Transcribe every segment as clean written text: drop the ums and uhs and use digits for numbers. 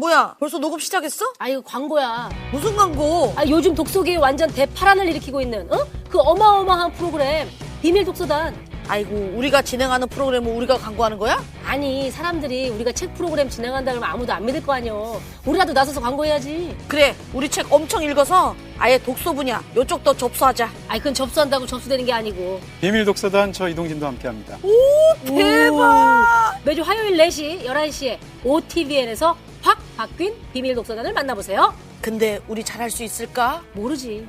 뭐야, 벌써 녹음 시작했어? 아, 이거 광고야. 무슨 광고? 아, 요즘 독서계에 완전 대파란을 일으키고 있는, 그 어마어마한 프로그램, 비밀 독서단. 아이고, 우리가 진행하는 프로그램을 우리가 광고하는 거야? 아니, 사람들이 우리가 책 프로그램 진행한다 그러면 아무도 안 믿을 거 아니여. 우리라도 나서서 광고해야지. 그래, 우리 책 엄청 읽어서 아예 독서 분야 요쪽도 접수하자. 아이, 그건 접수한다고 접수되는 게 아니고. 비밀 독서단 저 이동진도 함께합니다. 오, 대박! 매주 화요일 4시, 11시에 OTVN에서 확 바뀐 비밀 독서단을 만나보세요. 근데 우리 잘할 수 있을까? 모르지.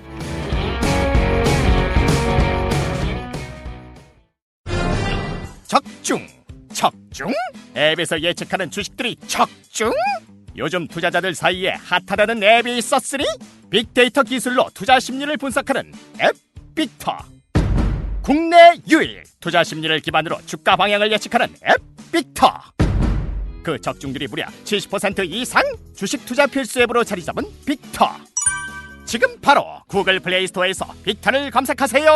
척중? 앱에서 예측하는 주식들이 척중? 요즘 투자자들 사이에 핫하다는 앱이 있었으니 빅데이터 기술로 투자 심리를 분석하는 앱 빅터. 국내 유일 투자 심리를 기반으로 주가 방향을 예측하는 앱 빅터. 그 적중률이 무려 70% 이상 주식 투자 필수 앱으로 자리 잡은 빅터. 지금 바로 구글 플레이 스토어에서 빅터를 검색하세요.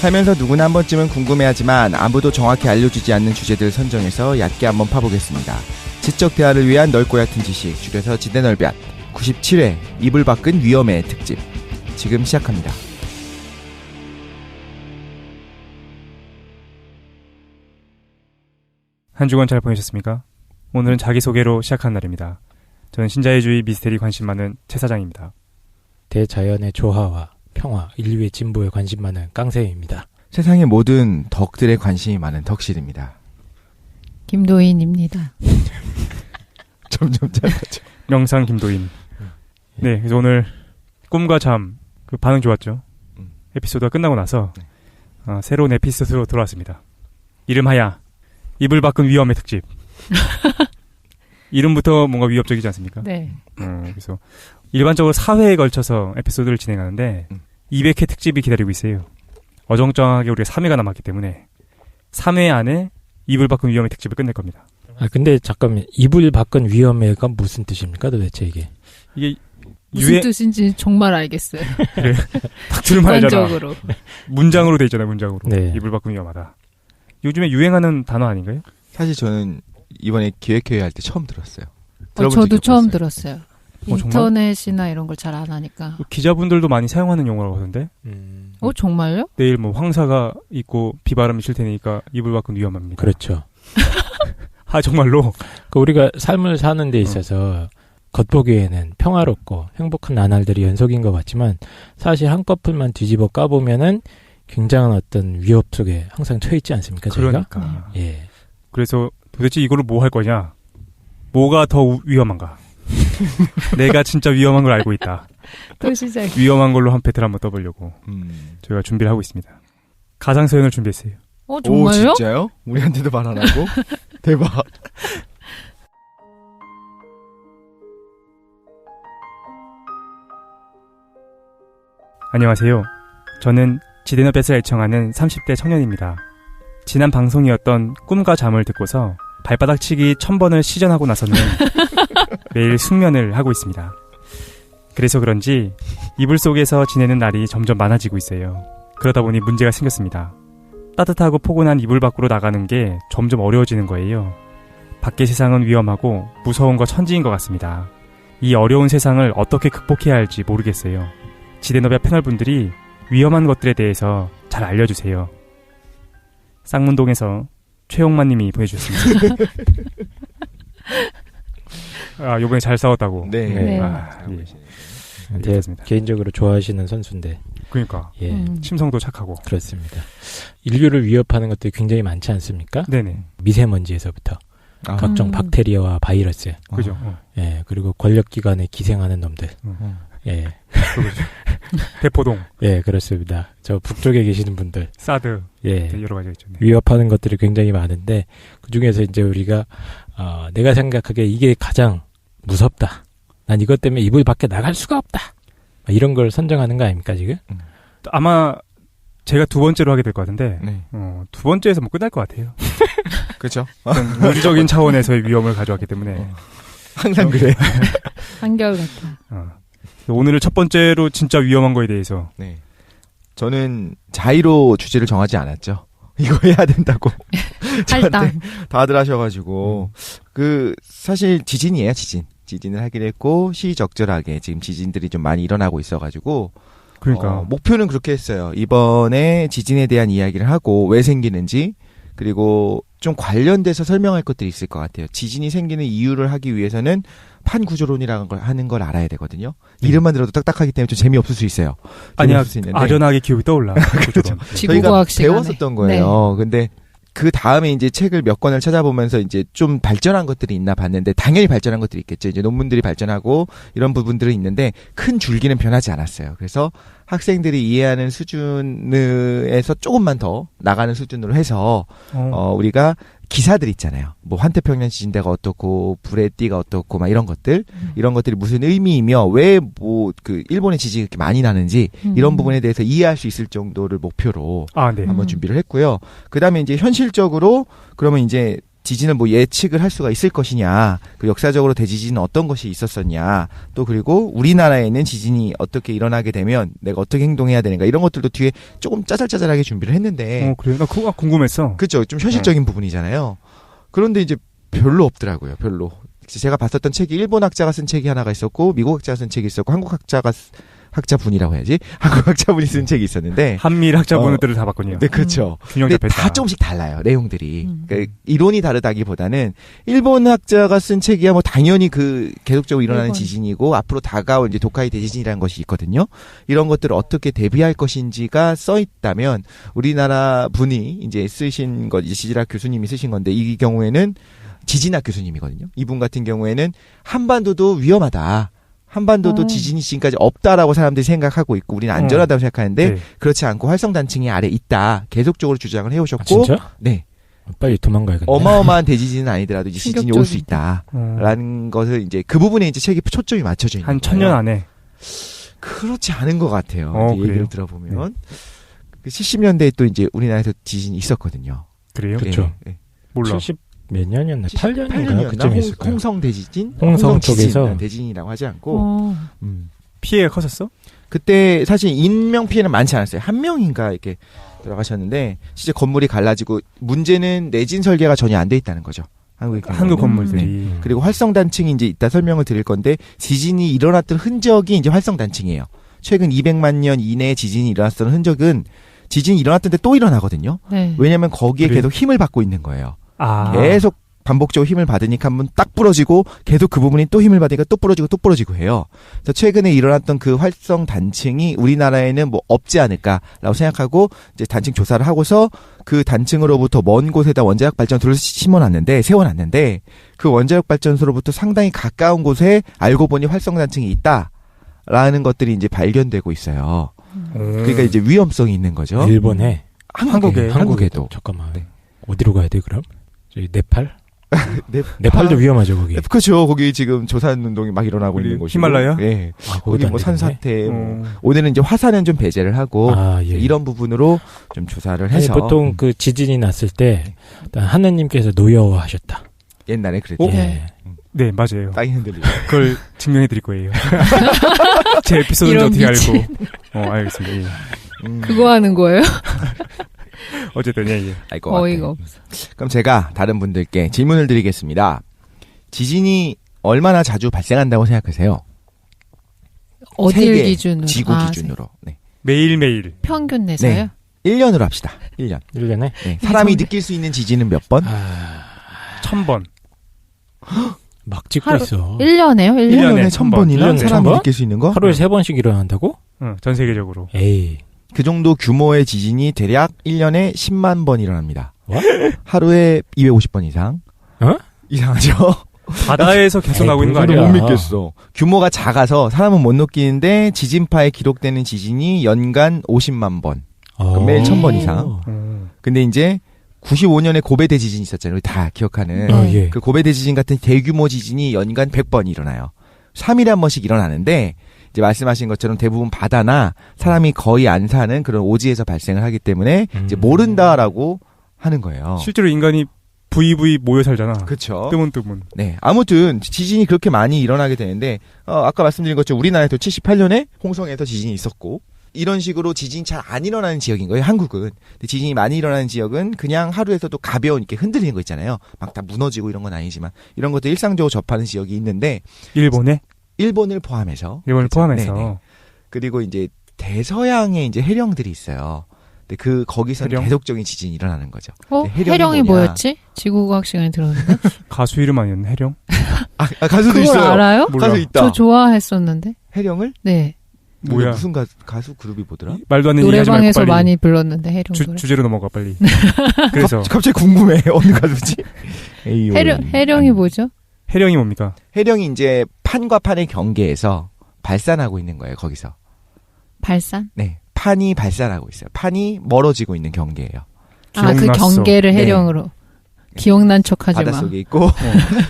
살면서 누구나 한 번쯤은 궁금해하지만 아무도 정확히 알려주지 않는 주제들 선정해서 얕게 한번 파보겠습니다. 지적 대화를 위한 넓고 얕은 지식, 줄여서 지대넓이앗 97회 이불 밖은 위험의 특집 지금 시작합니다. 한 주간 잘 보내셨습니까? 오늘은 자기소개로 시작한 날입니다. 저는 신자유주의 미스테리 관심 많은 최 사장입니다. 대자연의 조화와 평화, 인류의 진보에 관심 많은 깡새입니다. 세상의 모든 덕들에 관심이 많은 덕실입니다. 김도인입니다. 점점 짧아져. 명상 김도인. 네, 그래서 오늘 꿈과 잠 그 반응 좋았죠. 에피소드가 끝나고 나서 새로운 에피소드로 돌아왔습니다. 이름하야 이불 밖은 위험의 특집. 이름부터 뭔가 위협적이지 않습니까? 네. 그래서 일반적으로 4회에 걸쳐서 에피소드를 진행하는데 200회 특집이 기다리고 있어요. 어정쩡하게 우리가 3회가 남았기 때문에 3회 안에 이불 밖은 위험의 특집을 끝낼 겁니다. 아, 근데 잠깐만, 이불 밖은 위험해가 무슨 뜻입니까 도대체 이게? 이게 무슨 뜻인지 정말 알겠어요. 그래. 딱 들으면 알잖아. 객관적으로. 문장으로 돼 있잖아요. 문장으로. 네. 이불 밖은 위험하다. 요즘에 유행하는 단어 아닌가요? 사실 저는 이번에 기획회의 할 때 처음 들었어요. 저도 처음 들었어요. 정말? 인터넷이나 이런 걸 잘 안 하니까. 기자분들도 많이 사용하는 용어라고 하던데. 정말요? 내일 뭐 황사가 있고 비바람이 칠 테니까 이불 밖은 위험합니다. 그렇죠. 아, 정말로? 그 우리가 삶을 사는 데 있어서 겉보기에는 평화롭고 행복한 나날들이 연속인 것 같지만 사실 한꺼풀만 뒤집어 까보면은 굉장한 어떤 위협 속에 항상 처해있지 않습니까? 저희가? 그러니까. 예. 그래서 도대체 이걸로 뭐 할 거냐? 뭐가 더 위험한가? 내가 진짜 위험한 걸 알고 있다. 또 시작. 위험한 걸로 한 패트를 한번 떠보려고 저희가 준비를 하고 있습니다. 가상소연을 준비했어요. 정말요? 오, 진짜요? 우리한테도 말 안 하고? 대박. 안녕하세요. 저는 지대너뱃을 애청하는 30대 청년입니다. 지난 방송이었던 꿈과 잠을 듣고서 발바닥 치기 1000번을 시전하고 나서는 매일 숙면을 하고 있습니다. 그래서 그런지 이불 속에서 지내는 날이 점점 많아지고 있어요. 그러다 보니 문제가 생겼습니다. 따뜻하고 포근한 이불 밖으로 나가는 게 점점 어려워지는 거예요. 밖의 세상은 위험하고 무서운 거 천지인 것 같습니다. 이 어려운 세상을 어떻게 극복해야 할지 모르겠어요. 지대너베 패널분들이 위험한 것들에 대해서 잘 알려주세요. 쌍문동에서 최용만 님이 보내주셨습니다. 아, 요번에 잘 싸웠다고. 네. 네. 아, 예. 제가 개인적으로 좋아하시는 선수인데. 그러니까. 예. 심성도 착하고. 그렇습니다. 인류를 위협하는 것들이 굉장히 많지 않습니까? 네네. 미세먼지에서부터 각종 박테리아와 바이러스. 그죠. 예. 그리고 권력기관에 기생하는 놈들. 예. 그렇죠. 대포동. 예, 그렇습니다. 저 북쪽에 계시는 분들. 사드. 예. 여러 가지가 있죠. 네. 위협하는 것들이 굉장히 많은데, 그 중에서 이제 우리가, 내가 생각하기에 이게 가장 무섭다. 난 이것 때문에 이불 밖에 나갈 수가 없다. 이런 걸 선정하는 거 아닙니까, 지금? 아마 제가 두 번째로 하게 될 것 같은데, 네. 두 번째에서 뭐 끝날 것 같아요. 그렇죠. 우주적인 차원에서의 위험을 가져왔기 때문에. 항상 그래. 한결 같아. 오늘은 첫 번째로 진짜 위험한 거에 대해서. 네. 저는 자의로 주제를 정하지 않았죠. 이거 해야 된다고. 할당. 다들 하셔가지고. 사실 지진이에요, 지진. 지진을 하기로 했고, 시적절하게 지금 지진들이 좀 많이 일어나고 있어가지고. 그러니까. 목표는 그렇게 했어요. 이번에 지진에 대한 이야기를 하고, 왜 생기는지, 그리고 좀 관련돼서 설명할 것들이 있을 것 같아요. 지진이 생기는 이유를 하기 위해서는 판구조론이라는 걸 하는 걸 알아야 되거든요. 이름만 들어도 딱딱하기 때문에 좀 재미없을 수 있어요. 아니야, 수 있는데. 아련하게 기억이 떠올라. 그렇죠. 저희가 지구과학 시간에. 배웠었던 거예요. 근데 그 다음에 이제 책을 몇 권을 찾아보면서 이제 좀 발전한 것들이 있나 봤는데 당연히 발전한 것들이 있겠죠. 이제 논문들이 발전하고 이런 부분들은 있는데 큰 줄기는 변하지 않았어요. 그래서 학생들이 이해하는 수준에서 조금만 더 나가는 수준으로 해서 우리가 기사들 있잖아요. 뭐 환태평양 지진대가 어떻고 불의 띠가 어떻고 막 이런 것들 이런 것들이 무슨 의미이며 왜 뭐 그 일본의 지진이 그렇게 많이 나는지 이런 부분에 대해서 이해할 수 있을 정도를 목표로 네. 한번 준비를 했고요. 그다음에 이제 현실적으로 그러면 이제 지진을 뭐 예측을 할 수가 있을 것이냐, 그 역사적으로 대지진은 어떤 것이 있었었냐, 또 그리고 우리나라에는 지진이 어떻게 일어나게 되면 내가 어떻게 행동해야 되는가 이런 것들도 뒤에 조금 짜잘짜잘하게 준비를 했는데. 그래요? 나 그거 궁금했어. 그렇죠. 좀 현실적인 부분이잖아요. 그런데 이제 별로 없더라고요. 별로. 제가 봤었던 책이 일본 학자가 쓴 책이 하나가 있었고 미국 학자가 쓴 책이 있었고 한국 학자분이라고 해야지. 한국 학자분이 쓴 책이 있었는데 한미일 학자분들을 다 봤군요. 네, 그렇죠. 균형 근데 잡혔다. 다 조금씩 달라요. 내용들이. 그러니까 이론이 다르다기보다는 일본 학자가 쓴 책이야 뭐 당연히 그 계속적으로 일어나는 지진이고 앞으로 다가올 이제 도카이 대지진이라는 것이 있거든요. 이런 것들을 어떻게 대비할 것인지가 써 있다면 우리나라 분이 이제 쓰신 것, 이제 지질학 교수님이 쓰신 건데 이 경우에는 지진학 교수님이거든요. 이분 같은 경우에는 한반도도 위험하다. 한반도도 지진이 지금까지 없다라고 사람들이 생각하고 있고 우리는 안전하다고 생각하는데 네. 그렇지 않고 활성단층이 아래 있다. 계속적으로 주장을 해오셨고 진짜? 네. 빨리 도망가야겠네. 어마어마한 대지진은 아니더라도 이제 지진이 올 수 있다. 어. 라는 것을 이제 그 부분에 이제 책이 초점이 맞춰져 있는 한 거예요. 1000년 안에. 그렇지 않은 것 같아요. 이제 그래요? 얘기를 들어보면. 그 70년대에 또 이제 우리나라에서 지진이 있었거든요. 그래요? 그렇죠. 예, 예. 몰라. 70 몇 년이었나? 8년인가? 8년이었나? 그쯤에 있을 거예요. 홍성 대지진? 홍성 지진, 쪽에서. 대진이라고 하지 않고 피해가 컸었어? 그때 사실 인명 피해는 많지 않았어요. 한 명인가 이렇게 들어가셨는데 진짜 건물이 갈라지고 문제는 내진 설계가 전혀 안 돼 있다는 거죠. 한국 건물들이. 네. 그리고 활성단층이 이제 이따 설명을 드릴 건데 지진이 일어났던 흔적이 이제 활성단층이에요. 최근 200만 년 이내에 지진이 일어났던 흔적은 지진이 일어났던 데 또 일어나거든요. 네. 왜냐하면 거기에 그래요? 계속 힘을 받고 있는 거예요. 아. 계속 반복적으로 힘을 받으니까 한번 딱 부러지고 계속 그 부분이 또 힘을 받으니까 또 부러지고 해요. 그래서 최근에 일어났던 그 활성 단층이 우리나라에는 뭐 없지 않을까라고 생각하고 이제 단층 조사를 하고서 그 단층으로부터 먼 곳에다 원자력 발전소를 세워놨는데 그 원자력 발전소로부터 상당히 가까운 곳에 알고 보니 활성 단층이 있다라는 것들이 이제 발견되고 있어요. 그러니까 이제 위험성이 있는 거죠. 일본에 한국에도. 잠깐만. 네. 어디로 가야 돼 그럼? 저희 네팔? 네, 네팔도 위험하죠 거기. 그렇죠. 거기 지금 조산 운동이 막 일어나고 있는 곳이고. 히말라야? 예. 아, 거기 거기도 뭐 안 되겠네. 산사태. 뭐. 오늘은 이제 화산은 좀 배제를 하고 아, 예. 이런 부분으로 좀 조사를 아니, 해서 보통 그 지진이 났을 때 일단 하느님께서 노여워하셨다. 옛날에 그랬죠. 예. 네, 맞아요. 땅이 흔들리고. 그걸 증명해 드릴 거예요. 제 에피소드인지 이런 어떻게 미친. 알고. 알겠습니다. 예. 그거 하는 거예요? 어쨌든, 예. 알 것 같아요. 어이가 없어. 그럼 제가 다른 분들께 질문을 드리겠습니다. 지진이 얼마나 자주 발생한다고 생각하세요? 어딜 세계, 기준으로? 지구 아, 기준으로. 네. 매일매일. 평균 내서요? 네. 1년으로 합시다. 1년. 1년에? 네. 사람이 정도? 느낄 수 있는 지진은 몇 번? 1000번. 막 찍고 하루- 있어. 1년에요? 1년? 1년에 1000번이나 1년에 사람이 1000번? 느낄 수 있는 거? 하루에 3번씩 일어난다고? 응, 전 세계적으로. 에이. 그 정도 규모의 지진이 대략 1년에 10만 번 일어납니다. 뭐? 하루에 250번 이상. 어? 이상하죠? 바다에서 계속 나고 있는 거 뭔 아니야? 소리야. 못 믿겠어. 규모가 작아서 사람은 못 느끼는데 지진파에 기록되는 지진이 연간 50만 번. 매일 1000번 이상. 근데 이제 95년에 고베 대지진이 있었잖아요. 우리 다 기억하는. 예. 그 고베 대지진 같은 대규모 지진이 연간 100번 일어나요. 3일에 한 번씩 일어나는데 이제 말씀하신 것처럼 대부분 바다나 사람이 거의 안 사는 그런 오지에서 발생을 하기 때문에 이제 모른다라고 하는 거예요. 실제로 인간이 VV 모여 살잖아. 그렇죠. 뜨문뜨문. 네. 아무튼 지진이 그렇게 많이 일어나게 되는데 아까 말씀드린 것처럼 우리나라에도 78년에 홍성에서 지진이 있었고 이런 식으로 지진이 잘 안 일어나는 지역인 거예요. 한국은. 근데 지진이 많이 일어나는 지역은 그냥 하루에서도 가벼운 이렇게 흔들리는 거 있잖아요. 막 다 무너지고 이런 건 아니지만 이런 것도 일상적으로 접하는 지역이 있는데 일본에? 일본을 포함해서. 일본을 그렇죠? 포함해서. 네네. 그리고 이제 대서양에 이제 해령들이 있어요. 근데 거기서는 해령? 계속적인 지진이 일어나는 거죠. 근데 해령이 뭐냐? 뭐였지? 지구과학 시간에 들었는데. 가수 이름 아니었나? 해령? 가수도 그걸 있어요. 알아요? 몰라. 가수 있다. 저 좋아했었는데. 해령을? 네. 뭐야? 무슨 가수 그룹이 뭐더라? 말도 안 되는 얘기 하지 말고 노래방에서 빨리 많이 불렀는데 해령 노래. 주제로 넘어가 빨리. 그래서 갑자기 궁금해. 어느 가수지? 에이요. 해령이 뭐죠? 해령이 뭡니까? 해령이 이제 판과 판의 경계에서 발산하고 있는 거예요. 거기서. 발산? 네. 판이 발산하고 있어요. 판이 멀어지고 있는 경계예요. 아, 그 기억났어. 경계를 네. 해령으로. 기억난 척하지 마. 바닷속에 있고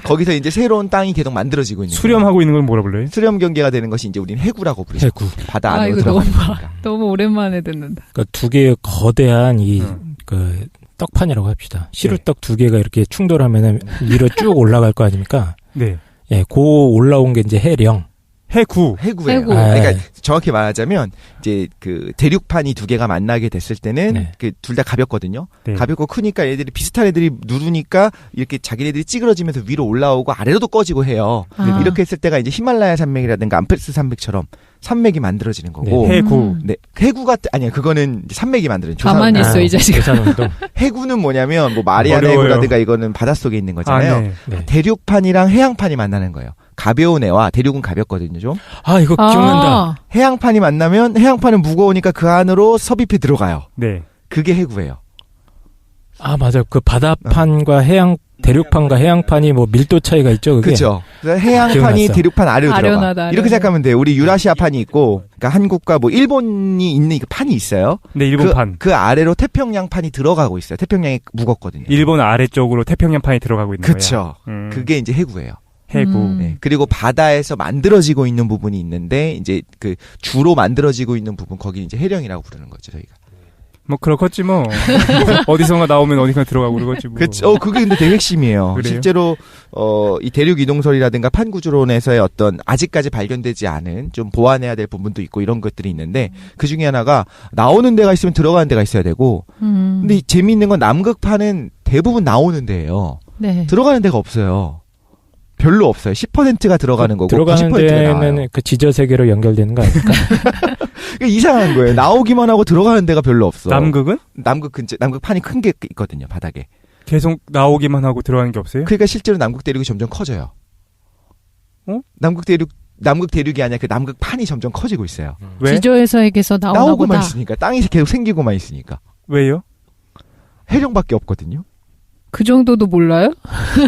거기서 이제 새로운 땅이 계속 만들어지고 있는 거예요. 수렴하고 있는 걸 뭐라 불러요? 수렴 경계가 되는 것이 이제 우리는 해구라고 부르죠. 해구. 바다 아, 안으로 이거 들어가는 너무 거니까. 너무 오랜만에 듣는다. 그러니까 두 개의 거대한 그 떡판이라고 합시다. 시루떡 두 개가 이렇게 충돌하면은 위로 쭉 올라갈 거 아닙니까? 네. 예, 고 올라온 게 이제 해령. 해구. 해구예요. 해구. 그러니까 정확히 말하자면 이제 그 대륙판이 두 개가 만나게 됐을 때는 네. 그 둘 다 가볍거든요. 네. 가볍고 크니까 얘들이 비슷한 애들이 누르니까 이렇게 자기네들이 찌그러지면서 위로 올라오고 아래로도 꺼지고 해요. 아. 이렇게 했을 때가 이제 히말라야 산맥이라든가 암페스 산맥처럼 산맥이 만들어지는 거고. 네. 해구. 네, 해구가 아니야. 그거는 이제 산맥이 만드는 가만히 있어, 이 자식아. 계산운동. 해구는 뭐냐면 뭐 마리아나 어려워요. 해구라든가 이거는 바닷속에 있는 거잖아요. 아, 네. 네. 대륙판이랑 해양판이 만나는 거예요. 가벼운 애와 대륙은 가볍거든요, 좀. 아, 이거 기억난다. 아, 해양판이 만나면 해양판은 무거우니까 그 안으로 섭입해 들어가요. 네. 그게 해구예요. 아, 맞아. 그 바다판과 대륙판과 해양판이 뭐 밀도 차이가 있죠, 그게. 그렇죠. 그래서 해양판이 기억났어. 대륙판 아래로 아련하다, 들어가. 이렇게 아련하다. 생각하면 돼요. 우리 유라시아판이 있고, 그러니까 한국과 뭐 일본이 있는 그 판이 있어요. 네, 일본판. 그 아래로 태평양판이 들어가고 있어요. 태평양이 무겁거든요. 일본 아래쪽으로 태평양판이 들어가고 있는 그렇죠. 거야. 그게 이제 해구예요. 해구. 음. 네. 그리고 바다에서 만들어지고 있는 부분이 있는데 이제 그 주로 만들어지고 있는 부분 거기 이제 해령이라고 부르는 거죠, 저희가. 뭐 그렇겠지 뭐. 어디선가 나오면 어디선가 들어가고 그러겠지 뭐. 그렇죠. 그게 근데 되게 핵심이에요. 그래요? 실제로 이 대륙 이동설이라든가 판구조론에서의 어떤 아직까지 발견되지 않은 좀 보완해야 될 부분도 있고 이런 것들이 있는데 그 중에 하나가 나오는 데가 있으면 들어가는 데가 있어야 되고 근데 이 재미있는 건 남극판은 대부분 나오는 데예요. 네. 들어가는 데가 없어요. 별로 없어요. 10%가 들어가는 거고 들어가는 90%가 나와요. 데는 그 지저 세계로 연결되는 거 아닐까? 그러니까 이상한 거예요. 나오기만 하고 들어가는 데가 별로 없어. 남극은 남극 근처 남극판이 큰 게 있거든요. 바닥에. 계속 나오기만 하고 들어가는 게 없어요? 그러니까 실제로 남극 대륙이 점점 커져요. 어? 남극 대륙이 아니라 그 남극판이 점점 커지고 있어요. 왜? 지저에서에게서 나오나 나오고만 보다. 있으니까 땅이 계속 생기고만 있으니까 왜요? 해령밖에 없거든요. 그 정도도 몰라요?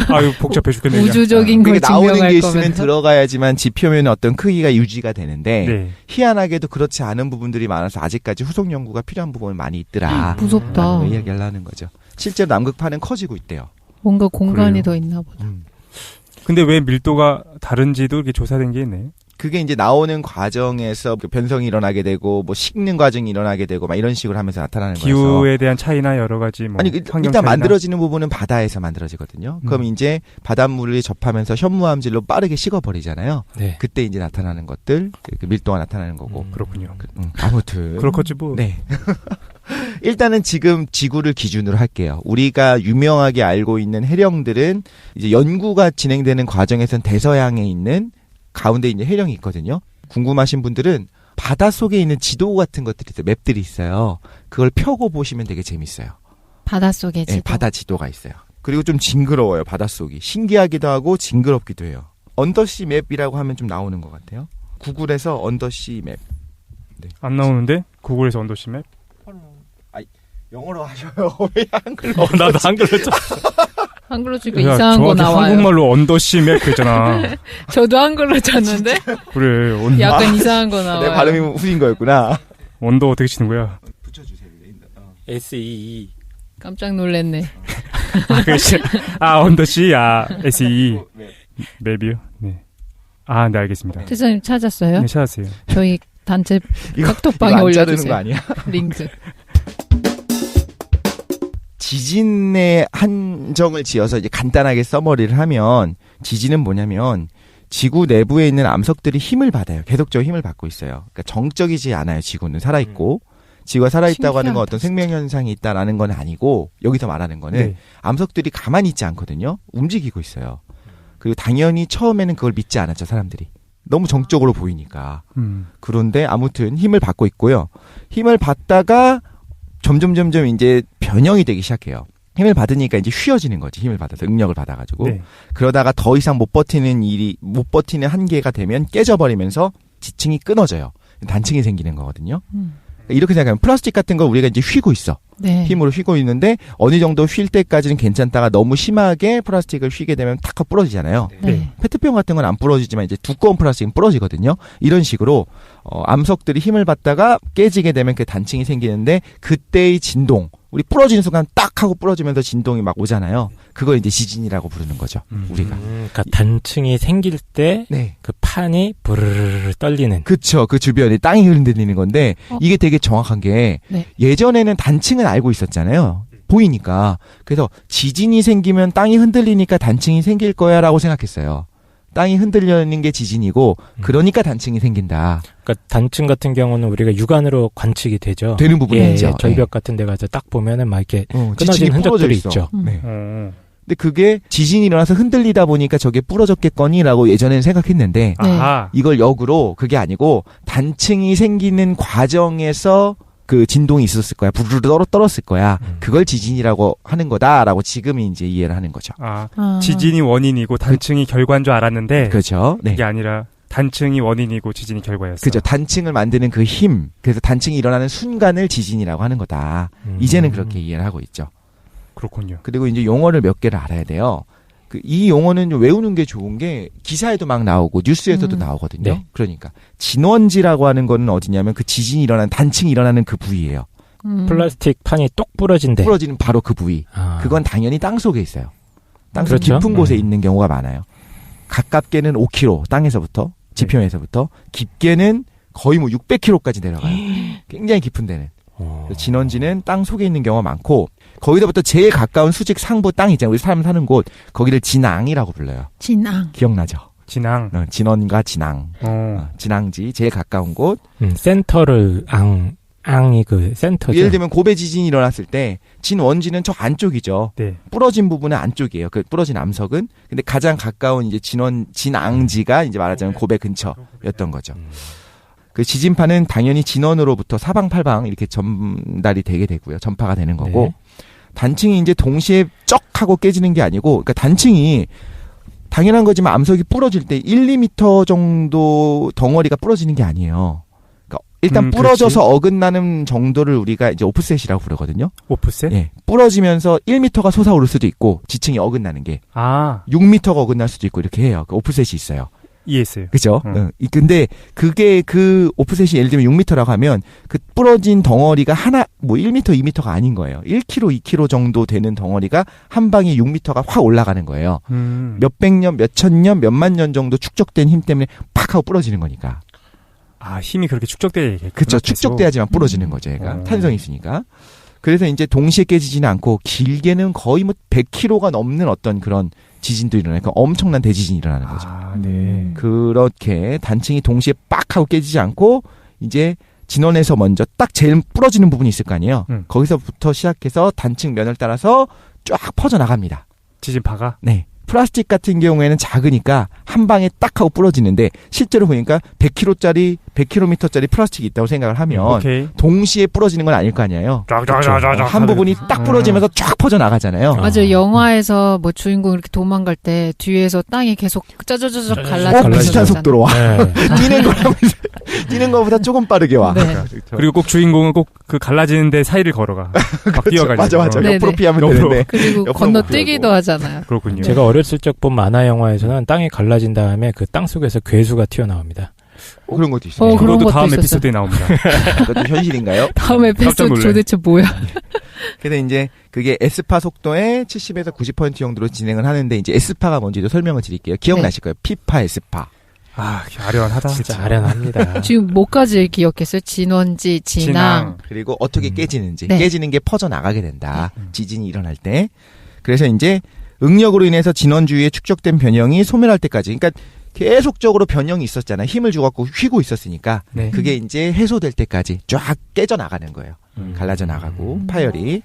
아유 복잡해 죽겠네. 그냥. 우주적인 걸 그러니까 나오는 증명할 게 있으면 거면서. 들어가야지만 지표면의 어떤 크기가 유지가 되는데 네. 희한하게도 그렇지 않은 부분들이 많아서 아직까지 후속 연구가 필요한 부분이 많이 있더라. 무섭다. 라는 거 이야기를 하는 거죠. 실제로 남극판은 커지고 있대요. 뭔가 공간이 그래요? 더 있나 보다. 근데 왜 밀도가 다른지도 이렇게 조사된 게 있네. 그게 이제 나오는 과정에서 그 변성이 일어나게 되고 뭐 식는 과정이 일어나게 되고 막 이런 식으로 하면서 나타나는 거라서 기후에 대한 차이나 여러 가지 뭐 아니 환경 일단 차이나? 만들어지는 부분은 바다에서 만들어지거든요. 그럼 이제 바닷물이 접하면서 현무암질로 빠르게 식어버리잖아요. 네. 그때 이제 나타나는 것들 그 밀도가 나타나는 거고. 그렇군요. 아무튼 그렇겠지 뭐. 네. 일단은 지금 지구를 기준으로 할게요. 우리가 유명하게 알고 있는 해령들은 이제 연구가 진행되는 과정에선 대서양에 있는 가운데 이제 해령이 있거든요. 궁금하신 분들은 바닷속에 있는 지도 같은 것들이 있어요. 맵들이 있어요. 그걸 펴고 보시면 되게 재밌어요. 바닷속에 지도. 네, 바다 지도가 있어요. 그리고 좀 징그러워요, 바닷속이. 신기하기도 하고 징그럽기도 해요. 언더시 맵이라고 하면 좀 나오는 것 같아요. 구글에서 언더시 맵. 안 나오는데 구글에서 언더시맵? 영어로 하셔요. 왜 한글로? 나도 한글로 쳤어. 한글로 치니까 이상한 거 정확히 나와요. 한국말로 언더시맵 그랬잖아. 저도 한글로 쳤는데 그래. 약간 이상한 거 나와요. 내 발음이 후진 거였구나. 언더 어떻게 치는 거야? 붙여주세요. SEE. 깜짝 놀랐네. 언더시, SE. 맵이요? 네. 네, 알겠습니다. 태사님 찾았어요? 네, 찾았어요. 저희 단체 이거 카톡방에 안 자르는 올려주세요. 거 아니야? 링크. 지진에 한정을 지어서 이제 간단하게 써머리를 하면 지진은 뭐냐면 지구 내부에 있는 암석들이 힘을 받아요. 계속적으로 힘을 받고 있어요. 그러니까 정적이지 않아요. 지구는 살아있고. 지구가 살아있다고 하는 건 어떤 생명현상이 있다라는 건 아니고 여기서 말하는 거는 네. 암석들이 가만히 있지 않거든요. 움직이고 있어요. 그리고 당연히 처음에는 그걸 믿지 않았죠. 사람들이. 너무 정적으로 보이니까. 그런데 아무튼 힘을 받고 있고요. 힘을 받다가 점점 이제 변형이 되기 시작해요. 힘을 받으니까 이제 휘어지는 거지. 힘을 받아서 응력을 받아가지고. 네. 그러다가 더 이상 못 버티는 한계가 되면 깨져버리면서 지층이 끊어져요. 단층이 생기는 거거든요. 이렇게 생각하면 플라스틱 같은 거 우리가 이제 휘고 있어. 네. 힘으로 휘고 있는데 어느 정도 휠 때까지는 괜찮다가 너무 심하게 플라스틱을 휘게 되면 탁 하고 부러지잖아요. 네. 페트병 같은 건 안 부러지지만 이제 두꺼운 플라스틱은 부러지거든요. 이런 식으로 암석들이 힘을 받다가 깨지게 되면 그 단층이 생기는데 그때의 진동, 우리 부러지는 순간 딱 하고 부러지면서 진동이 막 오잖아요. 그걸 이제 지진이라고 부르는 거죠. 우리가. 그러니까 단층이 생길 때 네. 그 판이 부르르 떨리는. 그쵸. 그 주변에 땅이 흔들리는 건데 이게 되게 정확한 게 네. 예전에는 단층은 알고 있었잖아요. 보이니까. 그래서 지진이 생기면 땅이 흔들리니까 단층이 생길 거야 라고 생각했어요. 땅이 흔들리는 게 지진이고 그러니까 단층이 생긴다. 그러니까 단층 같은 경우는 우리가 육안으로 관측이 되죠. 되는 부분이 예, 있죠. 절벽 같은 데 가서 딱 보면은 막 이렇게 끊어진 지층이 부러져 흔적들이 있어. 있죠. 네. 어. 근데 그게 지진이 일어나서 흔들리다 보니까 저게 부러졌겠거니라고 예전에는 생각했는데 네. 아하. 이걸 역으로 그게 아니고 단층이 생기는 과정에서 그 진동이 있었을 거야. 부르르 떨었을 거야. 그걸 지진이라고 하는 거다라고 지금이 이제 이해를 하는 거죠. 아, 지진이 원인이고 단층이 결과인 줄 알았는데 그렇죠. 네. 이게 아니라 단층이 원인이고 지진이 결과였어. 그죠. 단층을 만드는 그 힘. 그래서 단층이 일어나는 순간을 지진이라고 하는 거다. 이제는 그렇게 이해를 하고 있죠. 그렇군요. 그리고 이제 용어를 몇 개를 알아야 돼요. 이 용어는 외우는 게 좋은 게 기사에도 막 나오고 뉴스에서도 나오거든요. 네. 그러니까 진원지라고 하는 거는 어디냐면 그 지진이 일어나는 단층이 일어나는 그 부위예요. 플라스틱 판이 똑 부러진데. 부러지는 바로 그 부위. 아. 그건 당연히 땅 속에 있어요. 땅속 그렇죠. 깊은 곳에 있는 경우가 많아요. 가깝게는 5km 땅에서부터 지표면에서부터 깊게는 거의 뭐 600km까지 내려가요. 굉장히 깊은 데는. 진원지는 땅 속에 있는 경우가 많고 거기서부터 제일 가까운 수직 상부 땅 있잖아요. 우리 사람 사는 곳 거기를 진앙이라고 불러요. 진앙. 기억나죠? 진앙. 진원과 진앙. 진앙지 제일 가까운 곳. 센터를 앙이 그 센터죠. 예를 들면 고베 지진이 일어났을 때 진원지는 저 안쪽이죠. 네. 부러진 부분은 안쪽이에요. 그 부러진 암석은. 근데 가장 가까운 이제 진앙지가 이제 말하자면 고베 근처였던 거죠. 그 지진파는 당연히 진원으로부터 사방팔방 이렇게 전달이 되게 되고요. 전파가 되는 거고. 네. 단층이 이제 동시에 쩍 하고 깨지는 게 아니고, 그러니까 단층이 당연한 거지만 암석이 부러질 때 1, 2m 정도 덩어리가 부러지는 게 아니에요. 그러니까 일단 부러져서 그렇지. 어긋나는 정도를 우리가 이제 오프셋이라고 부르거든요. 오프셋? 예. 부러지면서 1m가 솟아오를 수도 있고, 지층이 어긋나는 게 아, 6m가 어긋날 수도 있고 이렇게 해요. 그 오프셋이 있어요. 이해했어요. 그죠? 근데 그게 그 오프셋이 예를 들면 6m라고 하면 그 부러진 덩어리가 하나, 뭐 1m, 2m가 아닌 거예요. 1km, 2km 정도 되는 덩어리가 한 방에 6m가 확 올라가는 거예요. 몇백 년, 몇천 년, 몇만 년 정도 축적된 힘 때문에 팍 하고 부러지는 거니까. 아, 힘이 그렇게 축적돼야겠구나. 그쵸. 축적돼야지만 부러지는 거죠, 얘가. 탄성이 있으니까. 그래서 이제 동시에 깨지지는 않고 길게는 거의 뭐 100km가 넘는 어떤 그런 지진도 일어나요. 그러니까 엄청난 대지진이 일어나는 거죠. 아, 네. 그렇게 단층이 동시에 빡 하고 깨지지 않고 이제 진원에서 먼저 딱 제일 부러지는 부분이 있을 거 아니에요. 거기서부터 시작해서 단층 면을 따라서 쫙 퍼져나갑니다. 지진파가? 네. 플라스틱 같은 경우에는 작으니까 한 방에 딱 하고 부러지는데 실제로 보니까 100kg짜리 100km짜리 플라스틱이 있다고 생각을 하면 오케이. 동시에 부러지는 건 아닐 거 아니에요. 쫙쫙쫙쫙 한 부분이 딱 부러지면서 쫙 퍼져 나가잖아요. 맞아요. 영화에서 뭐 주인공 이렇게 도망갈 때 뒤에서 땅이 계속 짜자자작 갈라지고 비슷한 속도로 와. 네. 뛰는 거보다 조금 빠르게 와. 네. 그리고 꼭 주인공은 꼭 그 갈라지는데 사이를 걸어가. 막 뛰어가지고. 맞아. 네네. 옆으로 피하면 옆으로. 되는데. 그리고 옆으로 건너뛰기도 하잖아요. 그렇군요. 제가 어렸을 적 본 만화 영화에서는 땅이 갈라진 다음에 그 땅 속에서 괴수가 튀어나옵니다. 그런 것도 있어요. 그런 그것도 것도 다음 있었어요. 에피소드에 나옵니다. 그것도 현실인가요? 다음 에피소드 놀래. 도대체 뭐야? 그래서 이제 그게 S파 속도의 70에서 90% 정도로 진행을 하는데 이제 S파가 뭔지도 설명을 드릴게요. 기억나실 거예요. P파, S파. 아, 아련하다. 진짜 아련합니다. 지금 뭐까지 기억했어요? 진원지, 진앙. 그리고 어떻게 깨지는지. 네. 깨지는 게 퍼져 나가게 된다. 지진이 일어날 때. 그래서 이제 응력으로 인해서 진원주위에 축적된 변형이 소멸할 때까지. 그러니까 계속적으로 변형이 있었잖아요. 힘을 주갖고 휘고 있었으니까. 네. 그게 이제 해소될 때까지 쫙 깨져 나가는 거예요. 갈라져 나가고 파열이.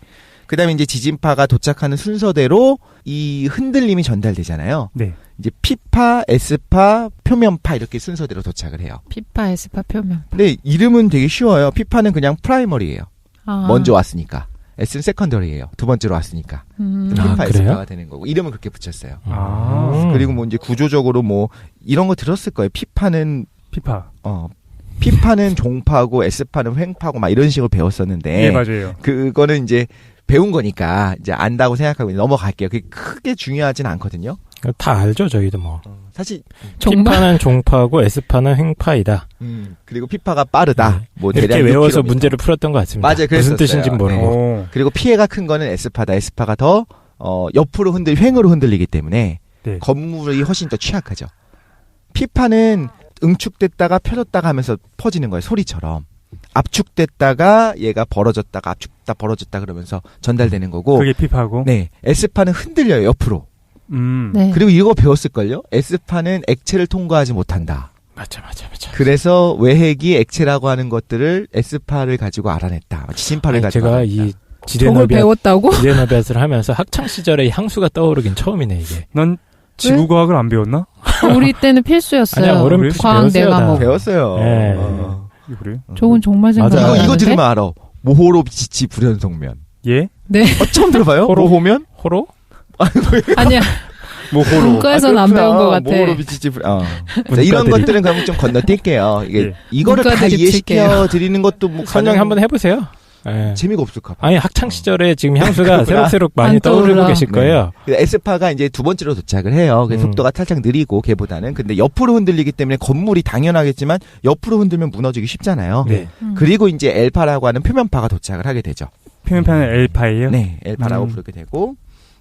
그다음에 이제 지진파가 도착하는 순서대로 이 흔들림이 전달되잖아요. 네. 이제 P파, S파, 표면파 이렇게 순서대로 도착을 해요. 피파, 에스파, 표면. 근데 이름은 되게 쉬워요. P파는 그냥 프라이머리예요. 아. 먼저 왔으니까. S는 세컨더리예요. 두 번째로 왔으니까. P파, 아, 그래요? S파가 되는 거고. 이름은 그렇게 붙였어요. 아. 그리고 뭐 이제 구조적으로 뭐 이런 거 들었을 거예요. P파는 피파. P파는 종파고 S파는 횡파고 막 이런 식으로 배웠었는데 예, 맞아요. 그거는 이제 배운 거니까 이제 안다고 생각하고 넘어갈게요. 그게 크게 중요하진 않거든요. 다 알죠, 저희도 뭐. 사실 정말? P파는 종파고 S파는 횡파이다. 그리고 P파가 빠르다. 네. 뭐 이렇게 대략 외워서 6km. 문제를 풀었던 것 같습니다. 맞아요, 그랬었어요. 무슨 뜻인지 모르고. 오. 그리고 피해가 큰 거는 S파다. S파가 더 옆으로 횡으로 흔들리기 때문에 네. 건물이 훨씬 더 취약하죠. P파는 응축됐다가 펴졌다가 하면서 퍼지는 거예요. 소리처럼. 압축됐다가 얘가 벌어졌다가 압축됐다 벌어졌다 그러면서 전달되는 거고. 그게 피파고. 네. S파는 흔들려요. 옆으로. 네. 그리고 이거 배웠을걸요? S파는 액체를 통과하지 못한다. 맞아. 그래서 외핵이 액체라고 하는 것들을 S파를 가지고 알아냈다. 지진파를 가지고 제가 알아냈다. 이 저걸 지대너비앗 배웠다고? 지대너비앗을 하면서 학창 시절에 향수가 떠오르긴 처음이네 이게. 넌 지구과학을 안 배웠나? 우리 때는 필수였어요. 아니야, 어렴풋이 과학 배웠어요, 내가 다. 뭐. 배웠어요. 네. 그래요? 저건 정말 맞아요. 생각나는데. 이거 들으면 알아. 모호로 비치치 불연속면. 예? 네. 처음 들어봐요? 모호면? 호로? 아니야. 모호로. 문과에서는 안 배운 것 같아. 모호로 비치치 자, 이런 문과들이. 것들은 그럼 좀 건너뛸게요. 이게 예. 이거를 다 문과들이 이해시켜 드리는 것도 뭐 설명 한번 해보세요. 예. 재미가 없을까 봐. 아니 학창 시절에 지금 향수가 그렇구나. 새록새록 많이 안 떠올라. 떠오르고 계실 거예요. S파가 이제 두 번째로 도착을 해요. 그래서 속도가 살짝 느리고 걔보다는. 근데 옆으로 흔들리기 때문에 건물이 당연하겠지만 옆으로 흔들면 무너지기 쉽잖아요. 네. 그리고 이제 L파라고 하는 표면파가 도착을 하게 되죠. 표면파는 L파예요? 네, L파라고 부르게 되고.